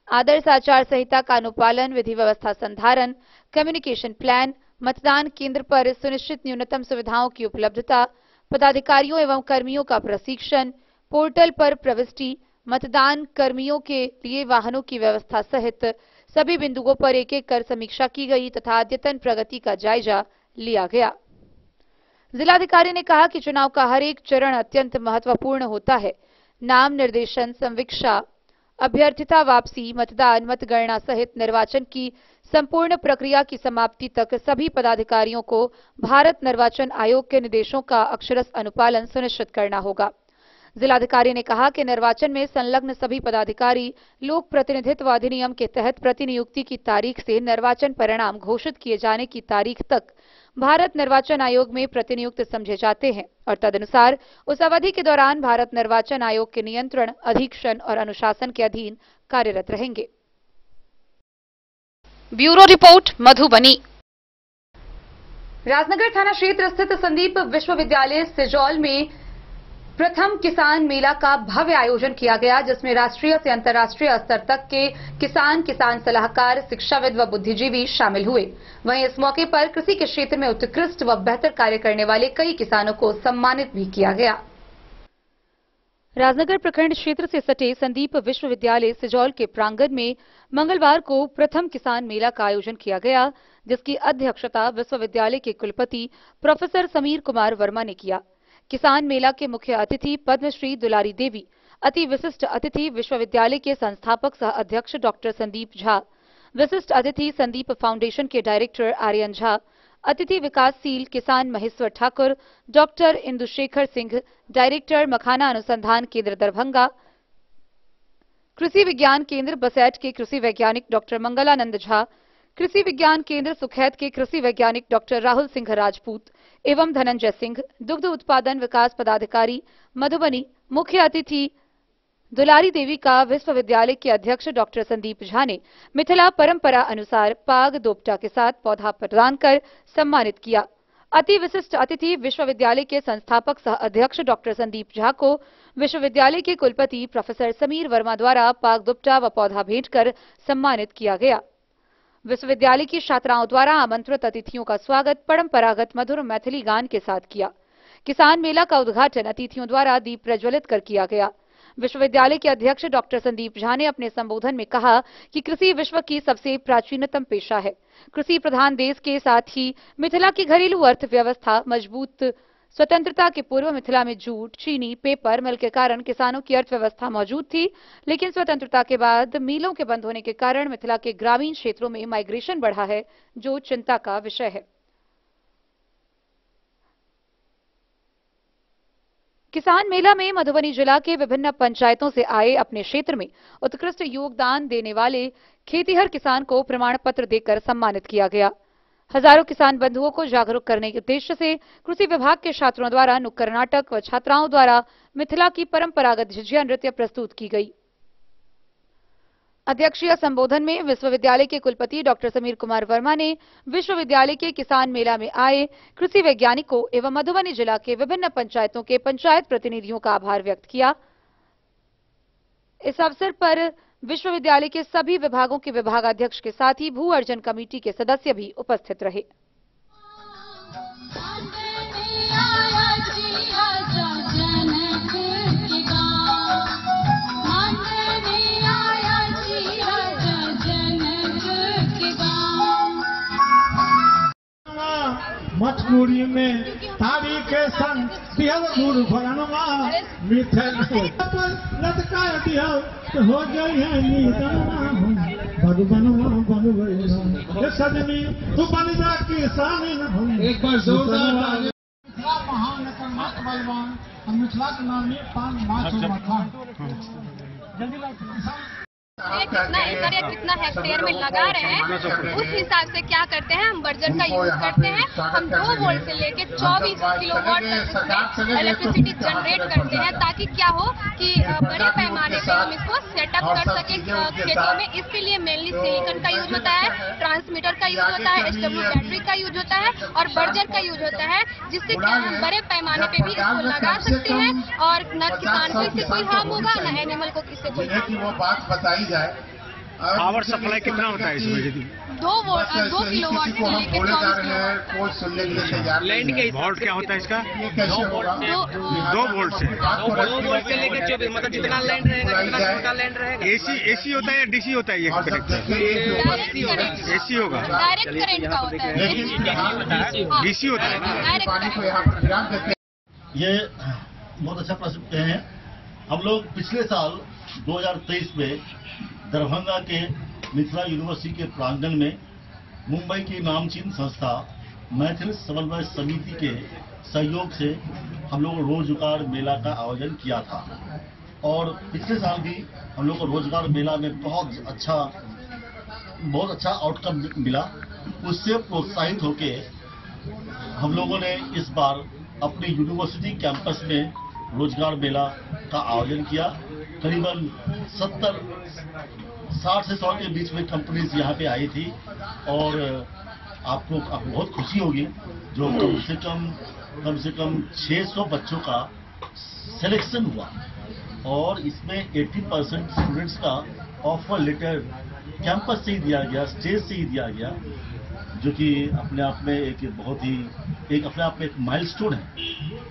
आदर्श आचार संहिता का अनुपालन, विधि व्यवस्था संधारण, कम्युनिकेशन प्लान, मतदान केंद्र पर सुनिश्चित न्यूनतम सुविधाओं की उपलब्धता, पदाधिकारियों एवं कर्मियों का प्रशिक्षण, पोर्टल पर प्रविष्टि, मतदान कर्मियों के लिए वाहनों की व्यवस्था सहित सभी बिंदुओं पर एक एक कर समीक्षा की गई तथा अद्यतन प्रगति का जायजा लिया गया। जिलाधिकारी ने कहा कि चुनाव का हर एक चरण अत्यंत महत्वपूर्ण होता है। नाम निर्देशन, संवीक्षा, अभ्यर्थिता वापसी, मतदान, मतगणना सहित निर्वाचन की संपूर्ण प्रक्रिया की समाप्ति तक सभी पदाधिकारियों को भारत निर्वाचन आयोग के निर्देशों का अक्षरशः अनुपालन सुनिश्चित करना होगा। जिलाधिकारी ने कहा कि निर्वाचन में संलग्न सभी पदाधिकारी लोक प्रतिनिधित्व अधिनियम के तहत प्रतिनियुक्ति की तारीख से निर्वाचन परिणाम घोषित किए जाने की तारीख तक भारत निर्वाचन आयोग में प्रतिनियुक्त समझे जाते हैं और तदनुसार उस अवधि के दौरान भारत निर्वाचन आयोग के नियंत्रण, अधीक्षण और अनुशासन के अधीन कार्यरत रहेंगे। Bureau report, Madhubani. राजनगर थाना क्षेत्र स्थित संदीप विश्वविद्यालय सिजौल में प्रथम किसान मेला का भव्य आयोजन किया गया, जिसमें राष्ट्रीय से अंतर्राष्ट्रीय स्तर तक के किसान सलाहकार, शिक्षाविद व बुद्धिजीवी शामिल हुए। वहीं इस मौके पर कृषि के क्षेत्र में उत्कृष्ट व बेहतर कार्य करने वाले कई किसानों को सम्मानित भी किया गया। राजनगर प्रखंड क्षेत्र से सटे संदीप विश्वविद्यालय सिजौल के प्रांगण में मंगलवार को प्रथम किसान मेला का आयोजन किया गया, जिसकी अध्यक्षता विश्वविद्यालय के कुलपति प्रोफेसर समीर कुमार वर्मा ने किया। किसान मेला के मुख्य अतिथि पद्मश्री दुलारी देवी, अति विशिष्ट अतिथि विश्वविद्यालय के संस्थापक सह अध्यक्ष डॉक्टर संदीप झा, विशिष्ट अतिथि संदीप फाउंडेशन के डायरेक्टर आर्यन झा, अतिथि विकासशील किसान महेश्वर ठाकुर, डॉक्टर इंदुशेखर सिंह, डायरेक्टर मखाना अनुसंधान केंद्र दरभंगा, कृषि विज्ञान केंद्र बसैट के कृषि वैज्ञानिक डॉक्टर मंगलानंद झा, कृषि विज्ञान केंद्र सुखैत के कृषि वैज्ञानिक डॉक्टर राहुल सिंह राजपूत एवं धनंजय सिंह, दुग्ध उत्पादन विकास पदाधिकारी मधुबनी, मुख्य अतिथि दुलारी देवी का विश्वविद्यालय के अध्यक्ष डॉक्टर संदीप झा ने मिथिला परंपरा अनुसार पाग दोपटा के साथ पौधा प्रदान कर सम्मानित किया। अति विशिष्ट अतिथि विश्वविद्यालय के संस्थापक सह अध्यक्ष डॉक्टर संदीप झा को विश्वविद्यालय के कुलपति प्रोफेसर समीर वर्मा द्वारा पाग दुपटा व पौधा भेंट कर सम्मानित किया गया। विश्वविद्यालय की छात्राओं द्वारा आमंत्रित अतिथियों का स्वागत परंपरागत मधुर मैथिली गान के साथ किया। किसान मेला का उद्घाटन अतिथियों द्वारा दीप प्रज्वलित कर किया गया। विश्वविद्यालय के अध्यक्ष डॉक्टर संदीप झा ने अपने संबोधन में कहा कि कृषि विश्व की सबसे प्राचीनतम पेशा है। कृषि प्रधान देश के साथ ही मिथिला की घरेलू अर्थव्यवस्था मजबूत। स्वतंत्रता के पूर्व मिथिला में जूट, चीनी, पेपर मिल के कारण किसानों की अर्थव्यवस्था मौजूद थी, लेकिन स्वतंत्रता के बाद मिलों के बंद होने के कारण मिथिला के ग्रामीण क्षेत्रों में माइग्रेशन बढ़ा है, जो चिंता का विषय है। किसान मेला में मधुबनी जिला के विभिन्न पंचायतों से आए अपने क्षेत्र में उत्कृष्ट योगदान देने वाले खेतीहर किसान को प्रमाण पत्र देकर सम्मानित किया गया। हजारों किसान बंधुओं को जागरूक करने के उद्देश्य से कृषि विभाग के छात्रों द्वारा नुक्कड़ नाटक व छात्राओं द्वारा मिथिला की परंपरागत झिझिया नृत्य प्रस्तुत की गई। अध्यक्षीय संबोधन में विश्वविद्यालय के कुलपति डॉक्टर समीर कुमार वर्मा ने विश्वविद्यालय के किसान मेला में आए कृषि वैज्ञानिकों एवं मधुबनी जिला के विभिन्न पंचायतों के पंचायत प्रतिनिधियों का आभार व्यक्त किया। इस अवसर पर विश्वविद्यालय के सभी विभागों के विभागाध्यक्ष के साथ ही भू अर्जन कमेटी के सदस्य भी उपस्थित रहे। मटकुरी में तारी के संग दिहल गुड़ भरनवा मिठल लटका दिहल तो हो गई है नीदनवा भगवनवा बन गई ये सजनी तू बन जा किसानी न एक बार जोरदार महान मत बलवान हम मिथिला के नाम में पान माछ मखान कितना हेक्टेयर में लगा रहे हैं उस हिसाब से क्या करते हैं, हम बर्जर का यूज करते हैं। हम 2 वोल्ट से लेके 24 किलोवाट तक इलेक्ट्रिसिटी जनरेट करते हैं, ताकि क्या हो कि बड़े पैमाने पे हम इसको सेटअप कर सके खेतों में। इसके लिए मेनली सिलिकॉन का यूज होता है, ट्रांसमीटर का यूज होता है, HW बैटरी का यूज होता है और बर्जर का यूज होता है, जिससे क्या हम बड़े पैमाने पे भी इसको लगा सकते हैं और न किसान को इससे कोई हार्म होगा न एनिमल को इससे कोई हार्म। पावर सप्लाई कितना होता है इसमें? 2 किलोवाट से लेकर 24 लैंड के वोल्ट क्या होता है इसका? 2 वोल्ट से लेकर 24, मतलब जितना लैंड रहेगा जितना छोटा लैंड रहेगा। एसी होता है या डीसी होता है ये कनेक्टर? एसी होगा, डायरेक्ट करंट का होता है, डीसी होता है। ये बहुत अच्छा प्रश्न किए हैं। हम लोग पिछले साल 2023 में दरभंगा के मिथिला यूनिवर्सिटी के प्रांगण में मुंबई की नामचीन संस्था मैथिल समन्वय समिति के सहयोग से हम लोग रोजगार मेला का आयोजन किया था और पिछले साल भी हम लोग को रोजगार मेला में बहुत अच्छा आउटकम मिला। उससे प्रोत्साहित होके हम लोगों ने इस बार अपनी यूनिवर्सिटी कैंपस में रोजगार मेला का आयोजन किया। करीबन 60 से 100 के बीच में कंपनीज यहाँ पे आई थी और आपको बहुत खुशी होगी जो कम से कम 600 बच्चों का सिलेक्शन हुआ और इसमें 80% स्टूडेंट्स का ऑफर लेटर कैंपस से ही दिया गया, स्टेज से ही दिया गया, जो कि अपने आप में अपने आप में एक माइलस्टोन है।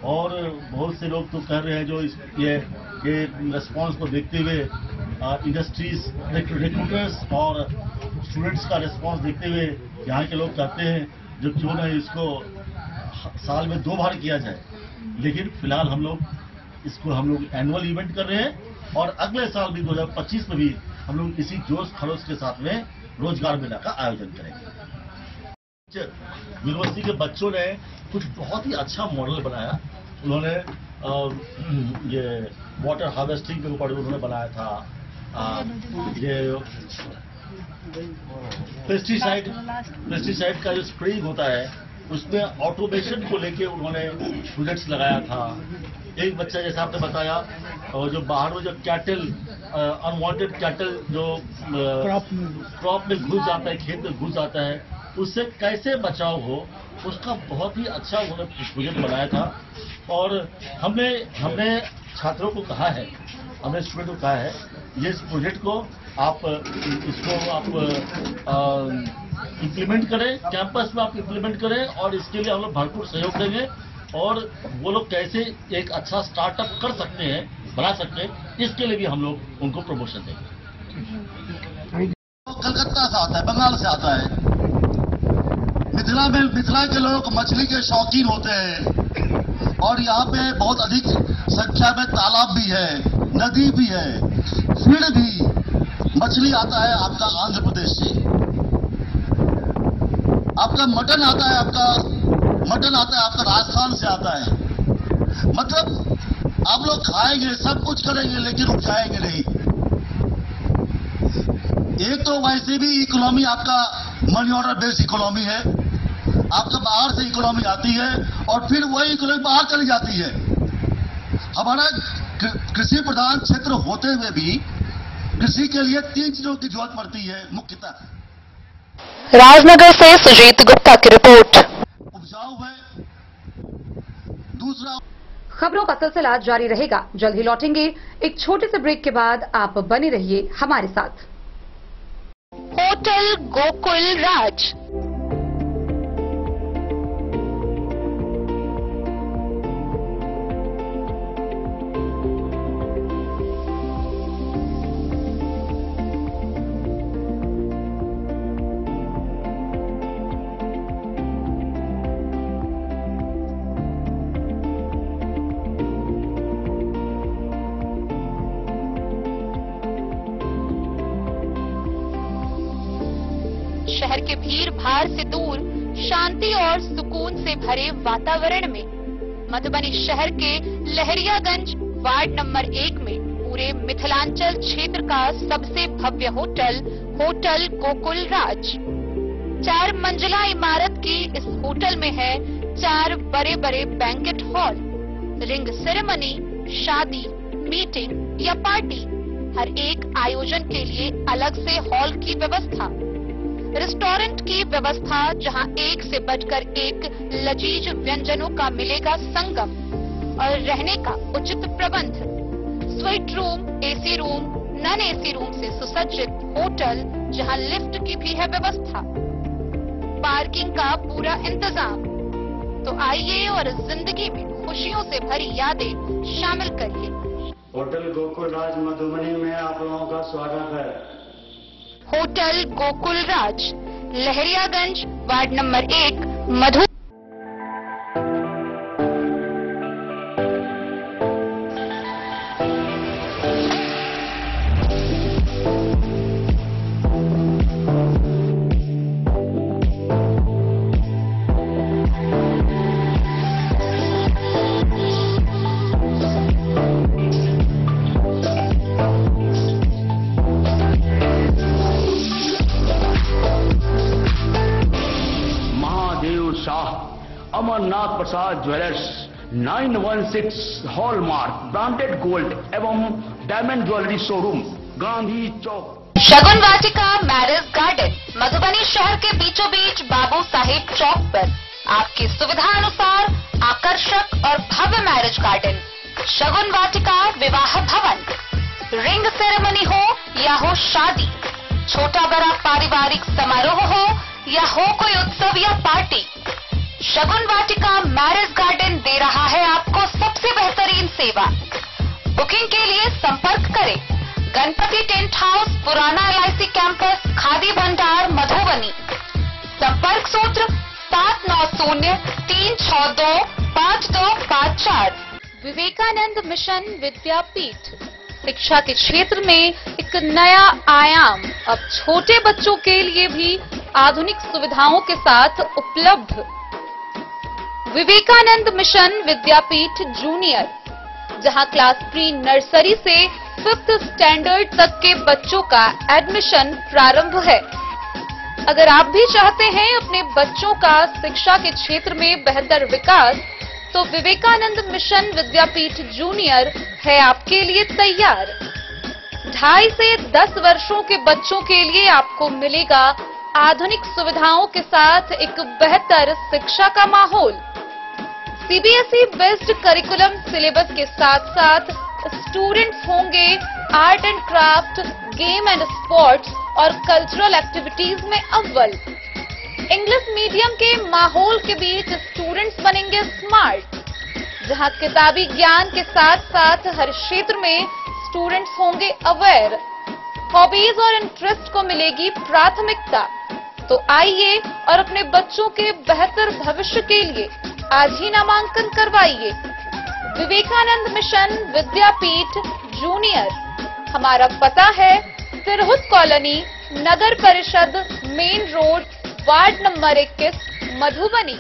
और बहुत से लोग तो कह रहे हैं जो ये रेस्पॉन्स को देखते हुए इंडस्ट्रीज, रिक्रूटर्स और स्टूडेंट्स का रेस्पॉन्स देखते हुए यहाँ के लोग कहते हैं जो क्यों ना इसको साल में 2 बार किया जाए। लेकिन फिलहाल हम लोग एनुअल इवेंट कर रहे हैं और अगले साल भी 2025 में भी हम लोग इसी जोश खरोश के साथ में रोजगार मेला का आयोजन करेंगे। यूनिवर्सिटी के बच्चों ने कुछ बहुत ही अच्छा मॉडल बनाया। उन्होंने ये वाटर हार्वेस्टिंग के ऊपर उन्होंने बनाया था, ये पेस्टिसाइड का जो स्प्रेइंग होता है उसमें ऑटोमेशन को लेके उन्होंने प्रोजेक्ट्स लगाया था। एक बच्चा जैसा आपने बताया और जो बाहर में जो कैटल अनवांटेड कैटल जो क्रॉप में घुस जाता है, खेत में घुस जाता है, उससे कैसे बचाव हो उसका बहुत ही अच्छा उन्होंने प्रोजेक्ट बनाया था। और हमने छात्रों को कहा है, हमने स्टूडेंट को कहा है ये इस प्रोजेक्ट को आप इम्प्लीमेंट करें, कैंपस में आप इम्प्लीमेंट करें और इसके लिए हम लोग भरपूर सहयोग देंगे और वो लोग कैसे एक अच्छा स्टार्टअप कर सकते हैं, बना सकते हैं, इसके लिए भी हम लोग उनको प्रमोशन देंगे। कलकत्ता से आता है, बंगाल से आता है। मिथिला के लोग मछली के शौकीन होते हैं और यहाँ पे बहुत अधिक संख्या में तालाब भी है, नदी भी है, फील्ड भी। मछली आता है आपका आंध्र प्रदेश से, आपका मटन आता है आपका राजस्थान से आता है। मतलब आप लोग खाएंगे, सब कुछ करेंगे, लेकिन उपजाएंगे नहीं। एक तो वैसे भी इकोनॉमी आपका मनी ऑर्डर बेस्ड इकोनॉमी है, आपका बाहर से इकोनॉमी आती है और फिर वही इकोनॉमी बाहर चली जाती है। हमारा कृषि प्रधान क्षेत्र होते हुए भी कृषि के लिए 3 चीजों की जरूरत पड़ती है मुख्यतः। राजनगर से सुजीत गुप्ता की रिपोर्ट। उपजाऊ है, दूसरा। खबरों का सिलसिला जारी रहेगा, जल्द ही लौटेंगे एक छोटे से ब्रेक के बाद। आप बने रहिए हमारे साथ। होटल गोकुल राज। शहर के भीड़ भाड़ से दूर शांति और सुकून से भरे वातावरण में मधुबनी शहर के लहरियागंज वार्ड नंबर 1 में पूरे मिथिलांचल क्षेत्र का सबसे भव्य होटल होटल गोकुल राज 4 मंजिला इमारत की इस होटल में है 4 बड़े बड़े बैंकेट हॉल, रिंग सेरेमनी, शादी, मीटिंग या पार्टी, हर एक आयोजन के लिए अलग से हॉल की व्यवस्था, रेस्टोरेंट की व्यवस्था जहां एक से बढ़कर एक लजीज व्यंजनों का मिलेगा संगम और रहने का उचित प्रबंध, suite room, AC room, non AC room से सुसज्जित होटल जहां लिफ्ट की भी है व्यवस्था, पार्किंग का पूरा इंतजाम। तो आइए और जिंदगी में खुशियों से भरी यादें शामिल करिए। होटल गोकुल राज मधुबनी में आप लोगों का स्वागत है। होटल गोकुल राज, लहरियागंज, वार्ड नंबर 1, मधु। अमरनाथ प्रसाद ज्वेलर्स 916 हॉलमार्क ब्रांडेड गोल्ड एवं डायमंड ज्वेलरी शोरूम, गांधी चौक। शगुन वाटिका मैरिज गार्डन, मधुबनी शहर के बीचों बीच बाबू साहेब चौक पर आपकी सुविधा अनुसार आकर्षक और भव्य मैरिज गार्डन। शगुन वाटिका विवाह भवन, रिंग सेरेमनी हो या हो शादी, छोटा बड़ा पारिवारिक समारोह हो या हो कोई उत्सव या पार्टी, शगुन वाटिका मैरिज गार्डन दे रहा है आपको सबसे बेहतरीन सेवा। बुकिंग के लिए संपर्क करें गणपति टेंट हाउस, पुराना LIC कैंपस, खादी भंडार, मधुबनी। संपर्क सूत्र 7903625254। विवेकानंद मिशन विद्यापीठ, शिक्षा के क्षेत्र में एक नया आयाम अब छोटे बच्चों के लिए भी आधुनिक सुविधाओं के साथ उपलब्ध। विवेकानंद मिशन विद्यापीठ जूनियर, जहां क्लास प्री नर्सरी से 5th स्टैंडर्ड तक के बच्चों का एडमिशन प्रारंभ है। अगर आप भी चाहते हैं अपने बच्चों का शिक्षा के क्षेत्र में बेहतर विकास, तो विवेकानंद मिशन विद्यापीठ जूनियर है आपके लिए तैयार। 2.5 से 10 वर्षों के बच्चों के लिए आपको मिलेगा आधुनिक सुविधाओं के साथ एक बेहतर शिक्षा का माहौल। CBSE बेस्ड करिकुलम सिलेबस के साथ साथ स्टूडेंट्स होंगे art and craft, game and sports और कल्चरल एक्टिविटीज में अव्वल। इंग्लिश मीडियम के माहौल के बीच स्टूडेंट्स बनेंगे स्मार्ट, जहां किताबी ज्ञान के साथ साथ हर क्षेत्र में स्टूडेंट्स होंगे अवेयर। हॉबीज और इंटरेस्ट को मिलेगी प्राथमिकता। तो आइए और अपने बच्चों के बेहतर भविष्य के लिए आज ही नामांकन करवाइए। विवेकानंद मिशन विद्यापीठ जूनियर, हमारा पता है तिरहुत कॉलोनी, नगर परिषद, main road, ward number 21, Madhubani.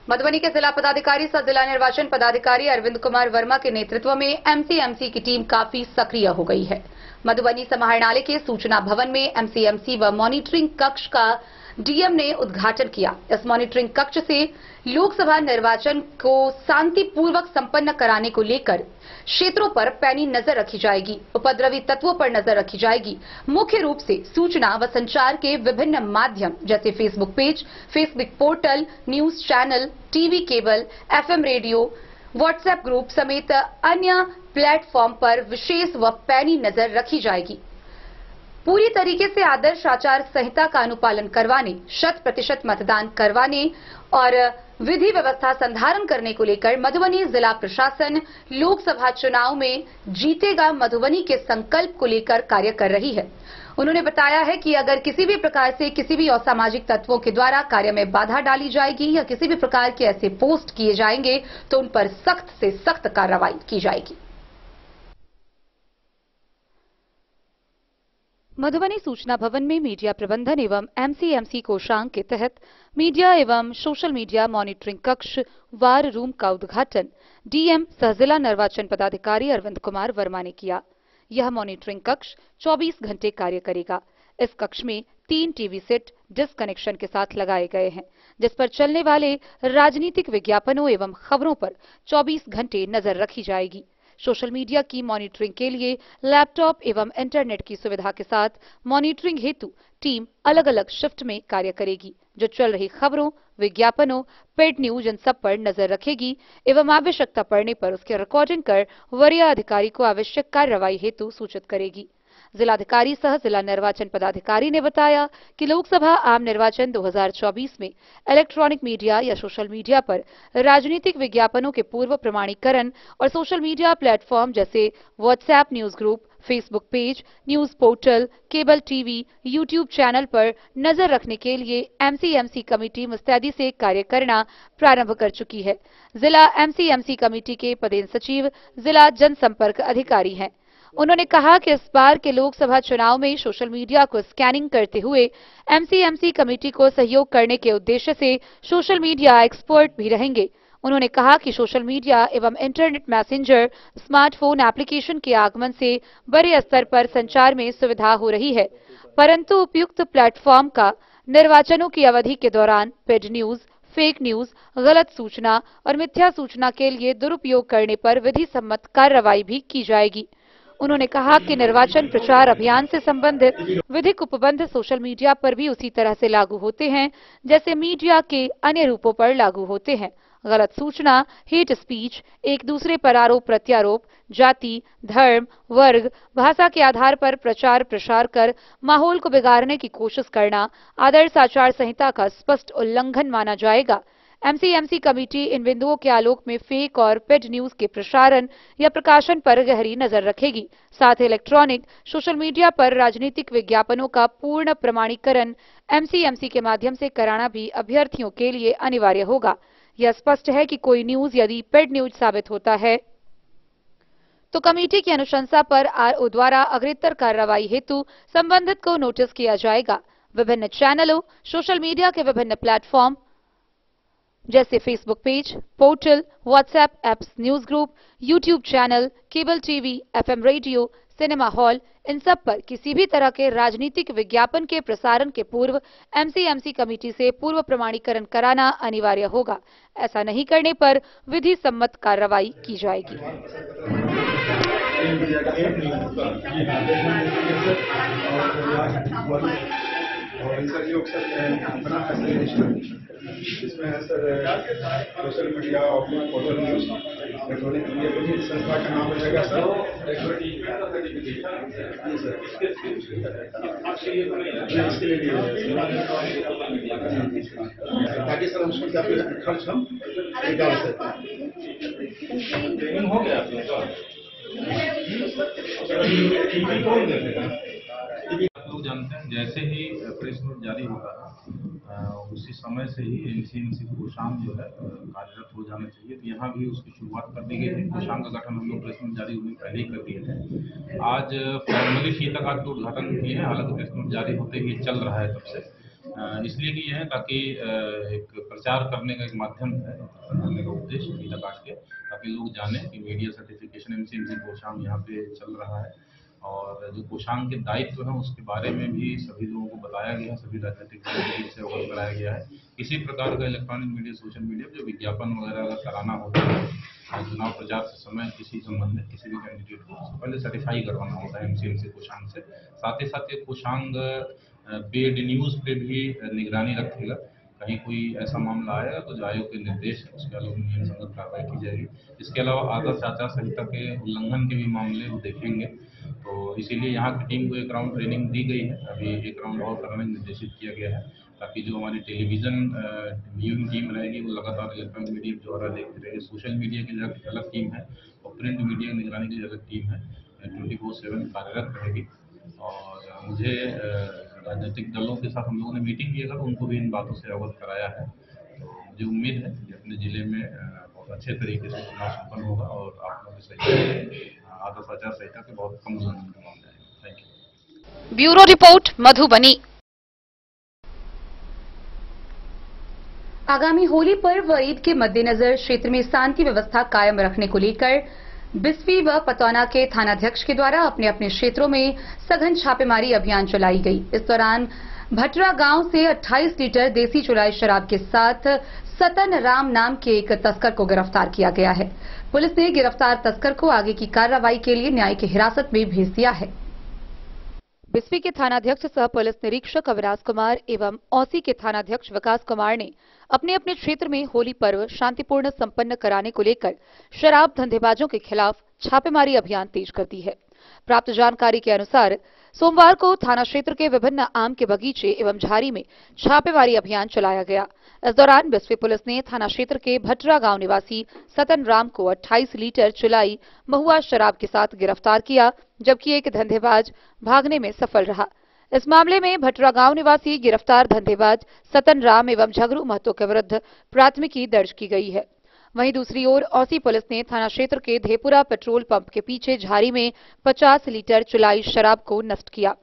Madhubani के जिला पदाधिकारी सह जिला निर्वाचन पदाधिकारी अरविंद कुमार वर्मा के नेतृत्व में MCMC की टीम काफी सक्रिय हो गई है। मधुबनी समाहरणालय के सूचना भवन में MCMC व मॉनिटरिंग कक्ष का डीएम ने उद्घाटन किया। इस मॉनिटरिंग कक्ष से लोकसभा निर्वाचन को शांतिपूर्वक संपन्न कराने को लेकर क्षेत्रों पर पैनी नजर रखी जाएगी, उपद्रवी तत्वों पर नजर रखी जाएगी। मुख्य रूप से सूचना व संचार के विभिन्न माध्यम जैसे Facebook page, Facebook portal, news channel, TV cable, FM radio, WhatsApp group समेत अन्य प्लेटफॉर्म पर विशेष व पैनी नजर रखी जाएगी। पूरी तरीके से आदर्श आचार संहिता का अनुपालन करवाने, 100% मतदान करवाने और विधि व्यवस्था संधारण करने को लेकर मधुबनी जिला प्रशासन लोकसभा चुनाव में जीतेगा मधुबनी के संकल्प को लेकर कार्य कर रही है। उन्होंने बताया है कि अगर किसी भी प्रकार से किसी भी असामाजिक तत्वों के द्वारा कार्य में बाधा डाली जाएगी या किसी भी प्रकार के ऐसे पोस्ट किए जाएंगे तो उन पर सख्त से सख्त कार्रवाई की जाएगी। मधुबनी सूचना भवन में मीडिया प्रबंधन एवं एमसीएमसी कोषांग के तहत मीडिया एवं सोशल मीडिया मॉनिटरिंग कक्ष वार रूम का उद्घाटन डीएम सह जिला निर्वाचन पदाधिकारी अरविंद कुमार वर्मा ने किया। यह मॉनिटरिंग कक्ष 24 घंटे कार्य करेगा। इस कक्ष में 3 टीवी सेट डिस्क कनेक्शन के साथ लगाए गए हैं, जिस पर चलने वाले राजनीतिक विज्ञापनों एवं खबरों पर 24 घंटे नजर रखी जाएगी। सोशल मीडिया की मॉनिटरिंग के लिए लैपटॉप एवं इंटरनेट की सुविधा के साथ मॉनिटरिंग हेतु टीम अलग अलग शिफ्ट में कार्य करेगी, जो चल रही खबरों, विज्ञापनों, पेड न्यूज इन सब पर नजर रखेगी एवं आवश्यकता पड़ने पर उसकी रिकॉर्डिंग कर वरीय अधिकारी को आवश्यक कार्रवाई हेतु सूचित करेगी। जिलाधिकारी सह जिला निर्वाचन पदाधिकारी ने बताया कि लोकसभा आम निर्वाचन 2024 में इलेक्ट्रॉनिक मीडिया या सोशल मीडिया पर राजनीतिक विज्ञापनों के पूर्व प्रमाणीकरण और सोशल मीडिया प्लेटफॉर्म जैसे WhatsApp news group, Facebook page, news portal, cable TV, YouTube channel पर नजर रखने के लिए एमसीएमसी कमेटी मुस्तैदी से कार्य करना प्रारंभ कर चुकी है। जिला एमसीएमसी कमेटी के पदेन सचिव जिला जनसंपर्क अधिकारी हैं। उन्होंने कहा कि इस बार के लोकसभा चुनाव में सोशल मीडिया को स्कैनिंग करते हुए एमसीएमसी कमेटी को सहयोग करने के उद्देश्य से सोशल मीडिया एक्सपर्ट भी रहेंगे। उन्होंने कहा कि सोशल मीडिया एवं इंटरनेट मैसेंजर स्मार्टफोन एप्लीकेशन के आगमन से बड़े स्तर पर संचार में सुविधा हो रही है, परंतु उपयुक्त प्लेटफॉर्म का निर्वाचनों की अवधि के दौरान पेड न्यूज, फेक न्यूज, गलत सूचना और मिथ्या सूचना के लिए दुरुपयोग करने पर विधि सम्मत कार्रवाई भी की जाएगी। उन्होंने कहा कि निर्वाचन प्रचार अभियान से संबंधित विधिक उपबंध सोशल मीडिया पर भी उसी तरह से लागू होते हैं जैसे मीडिया के अन्य रूपों पर लागू होते हैं। गलत सूचना, हेट स्पीच, एक दूसरे पर आरोप प्रत्यारोप, जाति, धर्म, वर्ग, भाषा के आधार पर प्रचार प्रसार कर माहौल को बिगाड़ने की कोशिश करना आदर्श आचार संहिता का स्पष्ट उल्लंघन माना जाएगा। एमसीएमसी कमेटी इन बिंदुओं के आलोक में फेक और पेड न्यूज के प्रसारण या प्रकाशन पर गहरी नजर रखेगी। साथ ही इलेक्ट्रॉनिक सोशल मीडिया पर राजनीतिक विज्ञापनों का पूर्ण प्रमाणीकरण एमसीएमसी के माध्यम से कराना भी अभ्यर्थियों के लिए अनिवार्य होगा। यह स्पष्ट है कि कोई न्यूज यदि पेड न्यूज साबित होता है तो कमेटी की अनुशंसा पर आरओ द्वारा अग्रेतर कार्रवाई हेतु संबंधित को नोटिस किया जाएगा। विभिन्न चैनलों, सोशल मीडिया के विभिन्न प्लेटफॉर्म जैसे Facebook page, portal, WhatsApp apps, news group, YouTube channel, cable TV, FM radio, cinema hall, इन सब पर किसी भी तरह के राजनीतिक विज्ञापन के प्रसारण के पूर्व एमसीएमसी कमेटी से पूर्व प्रमाणीकरण कराना अनिवार्य होगा। ऐसा नहीं करने पर विधि सम्मत कार्रवाई की जाएगी। और इन सर अपना इसमें है सर सोशल मीडिया और पोर्टल न्यूज इलेक्ट्रॉनिक मीडिया को भी संस्था का नाम रहेगा सर। ताकि सर हम उसमें खर्च हम निकाल सकते हो गया लोग जानते हैं जैसे ही प्रेस नोट जारी होगा उसी समय से ही एमसीएमसी कोषांग जो है कार्यरत हो जाना चाहिए। तो यहाँ भी उसकी शुरुआत कर दी गई थी। कोषांग का गठन हम लोग प्रेस नोट जारी होने पहले ही कर दिए थे। आज फॉर्मली शीतकाल के उद्घाटन किए हैं, हालांकि प्रेस नोट जारी होते ही चल रहा है तब से। इसलिए किए हैं ताकि एक प्रचार करने का एक माध्यम है, करने का उद्देश्य शीतकाल के, ताकि लोग जाने कि मीडिया सर्टिफिकेशन एमसीएमसी कोषांग यहाँ पे चल रहा है। और जो कोषांग के दायित्व हैं उसके बारे में भी सभी लोगों को बताया गया है, सभी राजनीतिक दलों से अवगत कराया गया है। किसी प्रकार का इलेक्ट्रॉनिक मीडिया, सोशल मीडिया जो विज्ञापन वगैरह अगर कराना होता है चुनाव प्रचार से समय किसी संबंधित किसी भी कैंडिडेट को उससे पहले सर्टिफाई करवाना होता है एमसीएमसी कोषांग से। साथ ही साथ ये कोषांग पेड न्यूज पे भी निगरानी रखेगा। कहीं कोई ऐसा मामला आएगा तो जो आयोग के निर्देश है उसके अलावा नियम संगत कार्रवाई की जाएगी। इसके अलावा आदर्श आचार संहिता के उल्लंघन के भी मामले वो देखेंगे। तो इसीलिए यहाँ की टीम को एक राउंड ट्रेनिंग दी गई है। अभी एक राउंड और करने निर्देशित किया गया है ताकि जो हमारी टेलीविजन व्यूइंग टीम रहेगी वो लगातार इलेक्ट्रॉनिक मीडिया के द्वारा देखती रहेगी। सोशल मीडिया की अलग टीम है और प्रिंट मीडिया निगरानी की अलग टीम है, 24/7 कार्यरत रहेगी। और मुझे राजनीतिक दलों के साथ हम लोगों ने मीटिंग किया था तो उनको भी इन बातों से अवगत कराया है। तो मुझे उम्मीद है कि अपने जिले में बहुत अच्छे तरीके से चुनाव संपन्न होगा और आप लोगों के सही आदर्श आचार संहिता के बहुत कम उल्लंघन के मामले हैं। Thank you. Bureau report Madhubani. आगामी होली पर्व व ईद के मद्देनजर क्षेत्र में शांति व्यवस्था कायम रखने को लेकर बिस्फी व पतौना के थानाध्यक्ष के द्वारा अपने अपने क्षेत्रों में सघन छापेमारी अभियान चलाई गई। इस दौरान भटरा गांव से 28 लीटर देसी चुलाई शराब के साथ सतन राम नाम के एक तस्कर को गिरफ्तार किया गया है। पुलिस ने गिरफ्तार तस्कर को आगे की कार्रवाई के लिए न्यायिक हिरासत में भेज दिया है। बिस्फी के थानाध्यक्ष सह पुलिस निरीक्षक अविनाश कुमार एवं औसी के थानाध्यक्ष विकास कुमार ने अपने अपने क्षेत्र में होली पर्व शांतिपूर्ण संपन्न कराने को लेकर शराब धंधेबाजों के खिलाफ छापेमारी अभियान तेज कर दी है। प्राप्त जानकारी के अनुसार सोमवार को थाना क्षेत्र के विभिन्न आम के बगीचे एवं झाड़ी में छापेमारी अभियान चलाया गया। इस दौरान बिस्फी पुलिस ने थाना क्षेत्र के भटरा गांव निवासी सतन राम को 28 लीटर चुलाई महुआ शराब के साथ गिरफ्तार किया, जबकि एक धंधेबाज भागने में सफल रहा। इस मामले में भटरा गांव निवासी गिरफ्तार धंधेबाज सतन राम एवं झगरू महतो के विरुद्ध प्राथमिकी दर्ज की गई है। वहीं दूसरी ओर औसी पुलिस ने थाना क्षेत्र के धेपुरा पेट्रोल पंप के पीछे झाड़ी में 50 लीटर चुलाई शराब को नष्ट किया।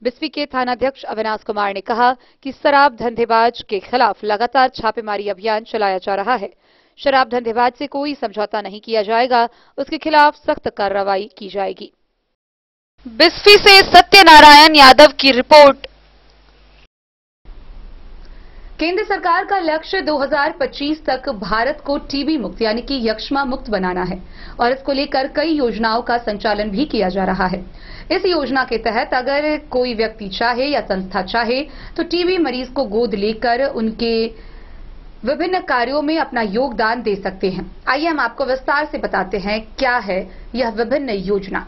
बिस्फी के थानाध्यक्ष अविनाश कुमार ने कहा कि शराब धंधेबाज के खिलाफ लगातार छापेमारी अभियान चलाया जा रहा है। शराब धंधेबाज से कोई समझौता नहीं किया जाएगा, उसके खिलाफ सख्त कार्रवाई की जाएगी। बिस्फी से सत्यनारायण यादव की रिपोर्ट। केंद्र सरकार का लक्ष्य 2025 तक भारत को टीबी मुक्त यानी कि यक्ष्मा मुक्त बनाना है और इसको लेकर कई योजनाओं का संचालन भी किया जा रहा है। इस योजना के तहत अगर कोई व्यक्ति चाहे या संस्था चाहे तो टीबी मरीज को गोद लेकर उनके विभिन्न कार्यों में अपना योगदान दे सकते हैं। आइए हम आपको विस्तार से बताते हैं क्या है यह विभिन्न योजना।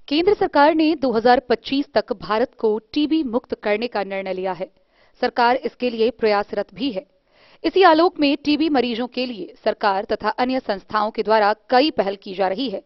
केंद्र सरकार ने 2025 तक भारत को टीबी मुक्त करने का निर्णय लिया है। सरकार इसके लिए प्रयासरत भी है। इसी आलोक में टीबी मरीजों के लिए सरकार तथा अन्य संस्थाओं के द्वारा कई पहल की जा रही है।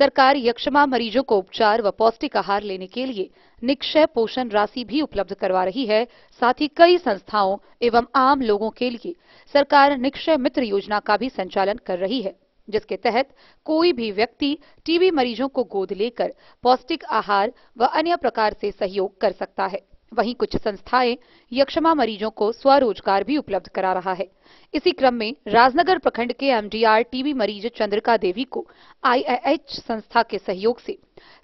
सरकार यक्ष्मा मरीजों को उपचार व पौष्टिक आहार लेने के लिए निक्षय पोषण राशि भी उपलब्ध करवा रही है। साथ ही कई संस्थाओं एवं आम लोगों के लिए सरकार निक्षय मित्र योजना का भी संचालन कर रही है, जिसके तहत कोई भी व्यक्ति टीबी मरीजों को गोद लेकर पौष्टिक आहार व अन्य प्रकार से सहयोग कर सकता है। वहीं कुछ संस्थाएं यक्ष्मा मरीजों को स्वरोजगार भी उपलब्ध करा रहा है। इसी क्रम में राजनगर प्रखंड के एमडीआर टीबी मरीज चंद्रिका देवी को आईआईएच संस्था के सहयोग से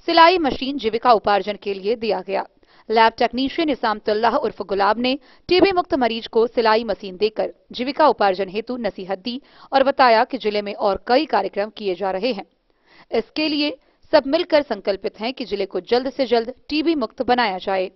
सिलाई मशीन जीविका उपार्जन के लिए दिया गया। लैब टेक्नीशियन इसामतुल्लाह उर्फ गुलाब ने टीबी मुक्त मरीज को सिलाई मशीन देकर जीविका उपार्जन हेतु नसीहत दी और बताया कि जिले में और कई कार्यक्रम किए जा रहे हैं। इसके लिए सब मिलकर संकल्पित हैं कि जिले को जल्द से जल्द टीबी मुक्त बनाया जाए।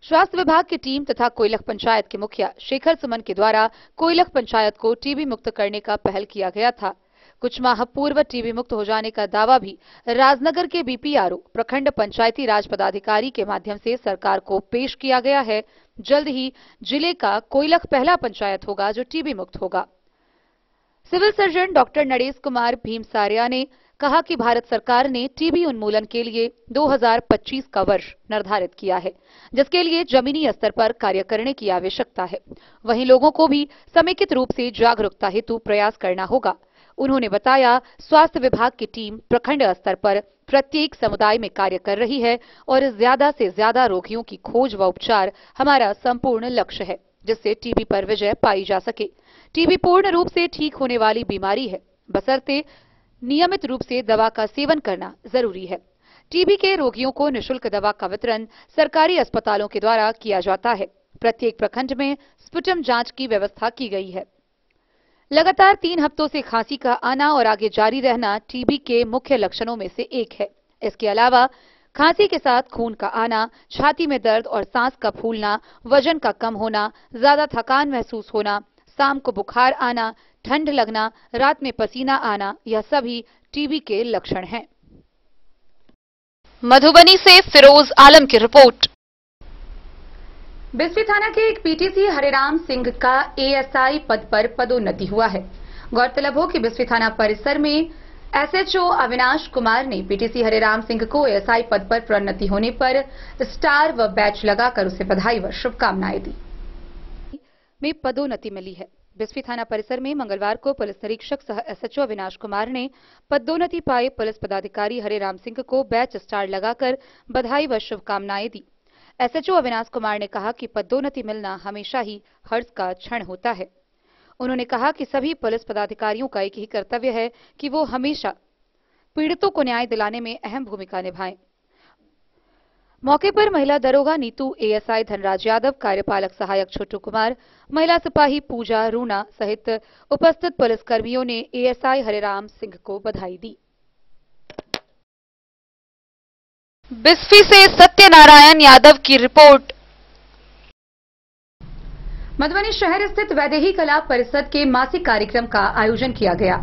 स्वास्थ्य विभाग की टीम तथा कोयलख पंचायत के मुखिया शेखर सुमन के द्वारा कोयलख पंचायत को टीबी मुक्त करने का पहल किया गया था। कुछ माह पूर्व टीबी मुक्त हो जाने का दावा भी राजनगर के बीपीआरओ प्रखंड पंचायती राज पदाधिकारी के माध्यम से सरकार को पेश किया गया है। जल्द ही जिले का कोयलख पहला पंचायत होगा जो टीबी मुक्त होगा। Civil surgeon doctor Naresh Kumar Bhimsaria ने कहा कि भारत सरकार ने टीबी उन्मूलन के लिए 2025 का वर्ष निर्धारित किया है, जिसके लिए जमीनी स्तर पर कार्य करने की आवश्यकता है। वहीं लोगों को भी समेकित रूप से जागरूकता हेतु प्रयास करना होगा। उन्होंने बताया, स्वास्थ्य विभाग की टीम प्रखंड स्तर पर प्रत्येक समुदाय में कार्य कर रही है और ज्यादा से ज्यादा रोगियों की खोज व उपचार हमारा संपूर्ण लक्ष्य है, जिससे टीबी पर विजय पाई जा सके। टीबी पूर्ण रूप से ठीक होने वाली बीमारी है, बशर्ते नियमित रूप से दवा का सेवन करना जरूरी है। टीबी के रोगियों को निःशुल्क दवा का वितरण सरकारी अस्पतालों के द्वारा किया जाता है। प्रत्येक प्रखंड में स्पुटम जांच की व्यवस्था की गई है। लगातार 3 हफ्तों से खांसी का आना और आगे जारी रहना टीबी के मुख्य लक्षणों में से एक है। इसके अलावा खांसी के साथ खून का आना, छाती में दर्द और सांस का फूलना, वजन का कम होना, ज्यादा थकान महसूस होना, शाम को बुखार आना, ठंड लगना, रात में पसीना आना, यह सभी टीबी के लक्षण हैं। मधुबनी से फिरोज आलम की रिपोर्ट। बिस्फी थाना के एक पीटीसी हरिराम सिंह का एएसआई पद पर पदोन्नति हुआ है। गौरतलब हो कि बिस्फी थाना परिसर में एसएचओ अविनाश कुमार ने पीटीसी हरिराम सिंह को एएसआई पद पर प्रोन्नति होने पर स्टार व बैच लगाकर उसे बधाई व शुभकामनाएं दी। में पदोन्नति मिली है। बिस्फी थाना परिसर में मंगलवार को पुलिस निरीक्षक सह एसएचओ अविनाश कुमार ने पदोन्नति पाए पुलिस पदाधिकारी हरेराम सिंह को बैच स्टार लगाकर बधाई व शुभकामनाएं दी। एसएचओ अविनाश कुमार ने कहा कि पदोन्नति मिलना हमेशा ही हर्ष का क्षण होता है। उन्होंने कहा कि सभी पुलिस पदाधिकारियों का एक ही कर्तव्य है कि वो हमेशा पीड़ितों को न्याय दिलाने में अहम भूमिका निभाएं। मौके पर महिला दरोगा नीतू, एएसआई धनराज यादव, कार्यपालक सहायक छोटू कुमार, महिला सिपाही पूजा रूना सहित उपस्थित पुलिसकर्मियों ने एएसआई हरेराम सिंह को बधाई दी। बिस्फी से सत्यनारायण यादव की रिपोर्ट। मधुबनी शहर स्थित वैदेही कला परिषद के मासिक कार्यक्रम का आयोजन किया गया।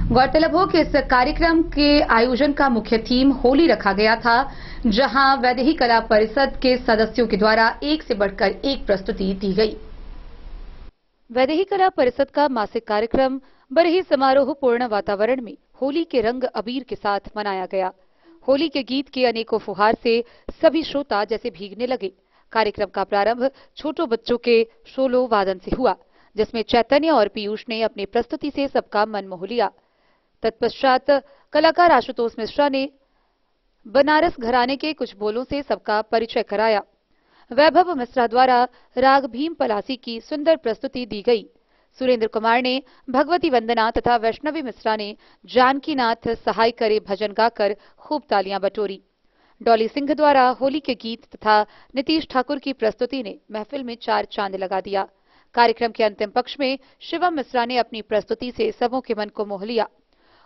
गौरतलब हो कि इस कार्यक्रम के आयोजन का मुख्य थीम होली रखा गया था, जहां वैदेही कला परिषद के सदस्यों के द्वारा एक से बढ़कर एक प्रस्तुति दी गई। वैदेही कला परिषद का मासिक कार्यक्रम बड़े ही समारोहपूर्ण वातावरण में होली के रंग अबीर के साथ मनाया गया। होली के गीत के अनेकों फुहार से सभी श्रोता जैसे भीगने लगे। कार्यक्रम का प्रारंभ छोटो बच्चों के शोलो वादन से हुआ, जिसमें चैतन्य और पीयूष ने अपनी प्रस्तुति से सबका मन मोह लिया। तत्पश्चात कलाकार आशुतोष मिश्रा ने बनारस घराने के कुछ बोलों से सबका परिचय कराया। वैभव मिश्रा द्वारा राग भीम पलासी की सुंदर प्रस्तुति दी गई। सुरेंद्र कुमार ने भगवती वंदना तथा वैष्णवी मिश्रा ने जानकीनाथ सहाय करे भजन गाकर खूब तालियां बटोरी। डॉली सिंह द्वारा होली के गीत तथा नीतीश ठाकुर की प्रस्तुति ने महफिल में चार चांद लगा दिया। कार्यक्रम के अंतिम पक्ष में शिवम मिश्रा ने अपनी प्रस्तुति से सबों के मन को मोह लिया।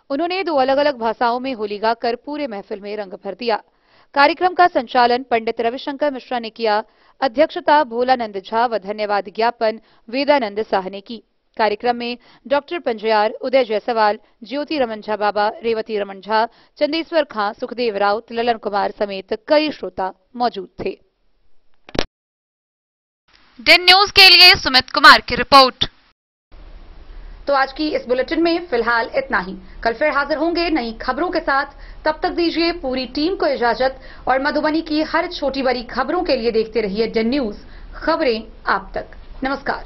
उन्होंने 2 अलग-अलग भाषाओं में होली गाकर पूरे महफिल में रंग भर दिया। कार्यक्रम का संचालन पंडित रविशंकर मिश्रा ने किया। अध्यक्षता भोलानंद झा व धन्यवाद ज्ञापन वेदानंद शाह ने की। कार्यक्रम में डॉक्टर पंजयार, उदय जायसवाल, ज्योति रमन झा बाबा, रेवती रमन झा, चंदेश्वर खां, सुखदेव राउत, ललन कुमार समेत कई श्रोता मौजूद थे। दिन न्यूज के लिए सुमित कुमार की रिपोर्ट। तो आज की इस बुलेटिन में फिलहाल इतना ही। कल फिर हाजिर होंगे नई खबरों के साथ। तब तक दीजिए पूरी टीम को इजाजत और मधुबनी की हर छोटी बड़ी खबरों के लिए देखते रहिए दिन न्यूज, खबरें आप तक। नमस्कार।